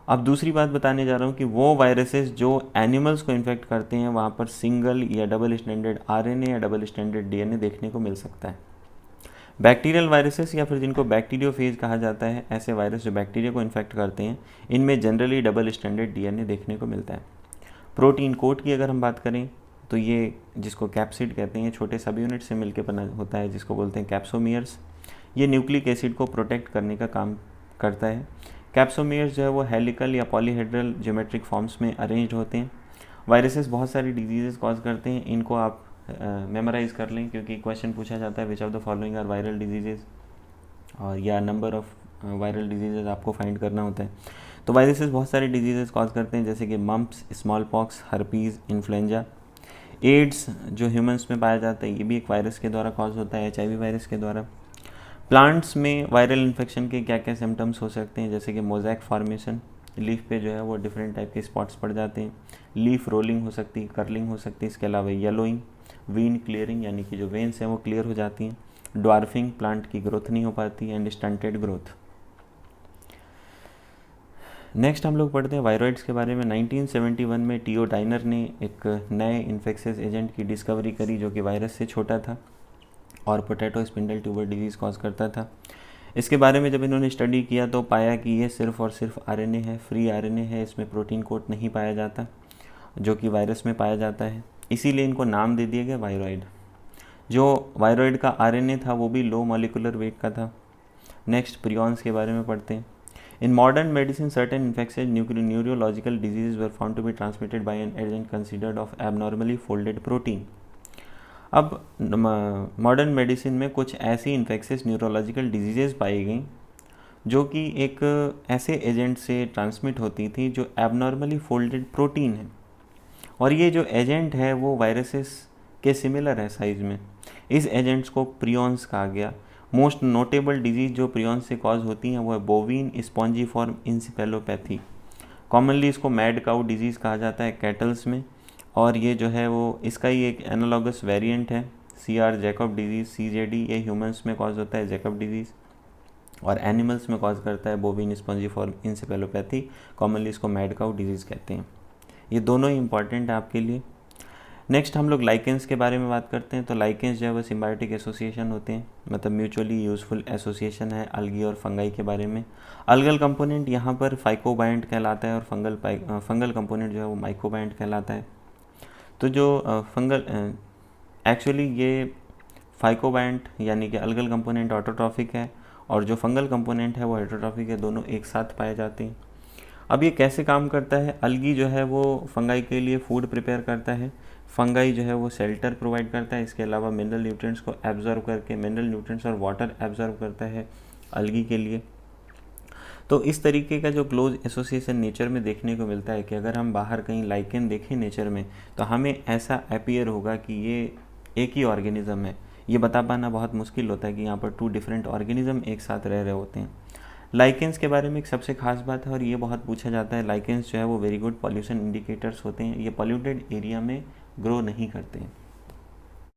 अब दूसरी बात बताने जा रहा हूँ कि वो वायरसेस जो एनिमल्स को इन्फेक्ट करते हैं वहाँ पर सिंगल या डबल स्टैंडर्ड आरएनए या डबल स्टैंडर्ड डीएनए देखने को मिल सकता है। बैक्टीरियल वायरसेस या फिर जिनको बैक्टीरियोफेज कहा जाता है, ऐसे वायरस जो बैक्टीरिया को इन्फेक्ट करते हैं, इनमें जनरली डबल स्टैंडर्ड डीएनए देखने को मिलता है। प्रोटीन कोड की अगर हम बात करें तो ये जिसको कैप्सिड कहते हैं, छोटे सब यूनिट से मिलकर बना होता है जिसको बोलते हैं कैप्सोमियर्स। ये न्यूक्लिक एसिड को प्रोटेक्ट करने का काम करता है। कैप्सोमियर्स जो है वो हेलिकल या पॉलीहेड्रल ज्योमेट्रिक फॉर्म्स में अरेंज्ड होते हैं। वायरसेस बहुत सारी डिजीजेस कॉज करते हैं, इनको आप मेमोराइज कर लें क्योंकि क्वेश्चन पूछा जाता है which of the following are viral diseases, और या नंबर ऑफ वायरल डिजीजेस आपको फाइंड करना होता है। तो वायरसेस बहुत सारे डिजीजेस कॉज करते हैं जैसे कि mumps, smallpox, herpes, influenza. AIDS जो ह्यूमंस में पाया जाता है ये भी एक वायरस के द्वारा कॉज होता है, एचआईवी वायरस के द्वारा। प्लांट्स में वायरल इन्फेक्शन के क्या क्या सिम्टम्स हो सकते हैं, जैसे कि मोज़ैक फॉर्मेशन, लीफ पे जो है वो डिफरेंट टाइप के स्पॉट्स पड़ जाते हैं। लीफ रोलिंग हो सकती है, कर्लिंग हो सकती है। इसके अलावा येलोइंग, वीन क्लियरिंग यानी कि जो वेन्स हैं वो क्लियर हो जाती हैं। ड्वार्फिंग, प्लांट की ग्रोथ नहीं हो पाती, एंड स्टंटेड ग्रोथ। नेक्स्ट हम लोग पढ़ते हैं वायरॉइड्स के बारे में। 1971 में टीओ डाइनर ने एक नए इन्फेक्शियस एजेंट की डिस्कवरी करी जो कि वायरस से छोटा था और potato spindle tuber disease cause करता था। इसके बारे में जब इन्होंने स्टडी किया तो पाया कि ये सिर्फ और सिर्फ आरएनए है, फ्री आरएनए है, इसमें प्रोटीन कोड नहीं पाया जाता जो कि वायरस में पाया जाता है। इसीलिए इनको नाम दे दिया गया वायरॉइड। जो वायरॉइड का आरएनए था वो भी लो मॉलिक्यूलर वेट का था। नेक्स्ट प्रियॉन्स के बारे में पढ़ते हैं। In modern medicine, certain infectious neurological diseases were found to be transmitted by an agent considered of abnormally folded protein. अब मॉडर्न मेडिसिन में कुछ ऐसी इन्फेक्शियस न्यूरोलॉजिकल डिजीजेज पाई गई जो कि एक ऐसे एजेंट से ट्रांसमिट होती थी जो एबनॉर्मली फोल्डेड प्रोटीन है, और ये जो एजेंट है वो वायरसेस के सिमिलर है साइज़ में। इस एजेंट्स को प्रियॉन्स कहा गया। मोस्ट नोटेबल डिजीज़ जो प्रियॉन्स से कॉज होती हैं वो है बोविन स्पॉन्जीफॉर्म इंसेफेलोपैथी। कॉमनली इसको मैड काउ डिजीज़ कहा जाता है कैटल्स में, और ये जो है वो इसका ही एक एनालॉगस वेरिएंट है सीआर जैकब डिजीज़, सीजेडी। ये ह्यूमंस में कॉज होता है जैकब डिजीज़, और एनिमल्स में कॉज करता है बोविन स्पॉन्जीफॉर्म इंसेफेलोपैथी। कॉमनली इसको मैड काउ डिजीज़ कहते हैं। ये दोनों ही इंपॉर्टेंट है आपके लिए। नेक्स्ट हम लोग लाइकेंस के बारे में बात करते हैं। तो लाइकेंस जो है वो सिम्बायोटिक एसोसिएशन होते हैं, मतलब म्यूचुअली यूजफुल एसोसिएशन है अलगी और फंगाई के बारे में। अलगल कंपोनेंट यहाँ पर फाइकोबायंट कहलाता है, और फंगल कंपोनेंट जो है वो माइकोबायंट कहलाता है। तो जो फंगल एक्चुअली ये फाइकोबायंट यानी कि अलगल कंपोनेंट ऑटोट्रॉफिक है, और जो फंगल कंपोनेंट है वो हेटरोट्रॉफिक है, दोनों एक साथ पाए जाते हैं। अब ये कैसे काम करता है? अलगी जो है वो फंगाई के लिए फूड प्रिपेयर करता है, फंगाई जो है वो शेल्टर प्रोवाइड करता है, इसके अलावा मिनरल न्यूट्रिएंट्स को एब्जॉर्व करके मिनरल न्यूट्रिएंट्स और वाटर एब्जॉर्व करता है अलगी के लिए। तो इस तरीके का जो क्लोज एसोसिएशन नेचर में देखने को मिलता है कि अगर हम बाहर कहीं लाइकेन देखें नेचर में तो हमें ऐसा अपीयर होगा कि ये एक ही ऑर्गेनिज्म है। ये बता पाना बहुत मुश्किल होता है कि यहाँ पर 2 डिफरेंट ऑर्गेनिज्म एक साथ रह रहे होते हैं। लाइकेंस के बारे में एक सबसे खास बात है, और ये बहुत पूछा जाता है, लाइकेंस जो है वो वेरी गुड पॉल्यूशन इंडिकेटर्स होते हैं। ये पॉल्यूटेड एरिया में ग्रो नहीं करते हैं।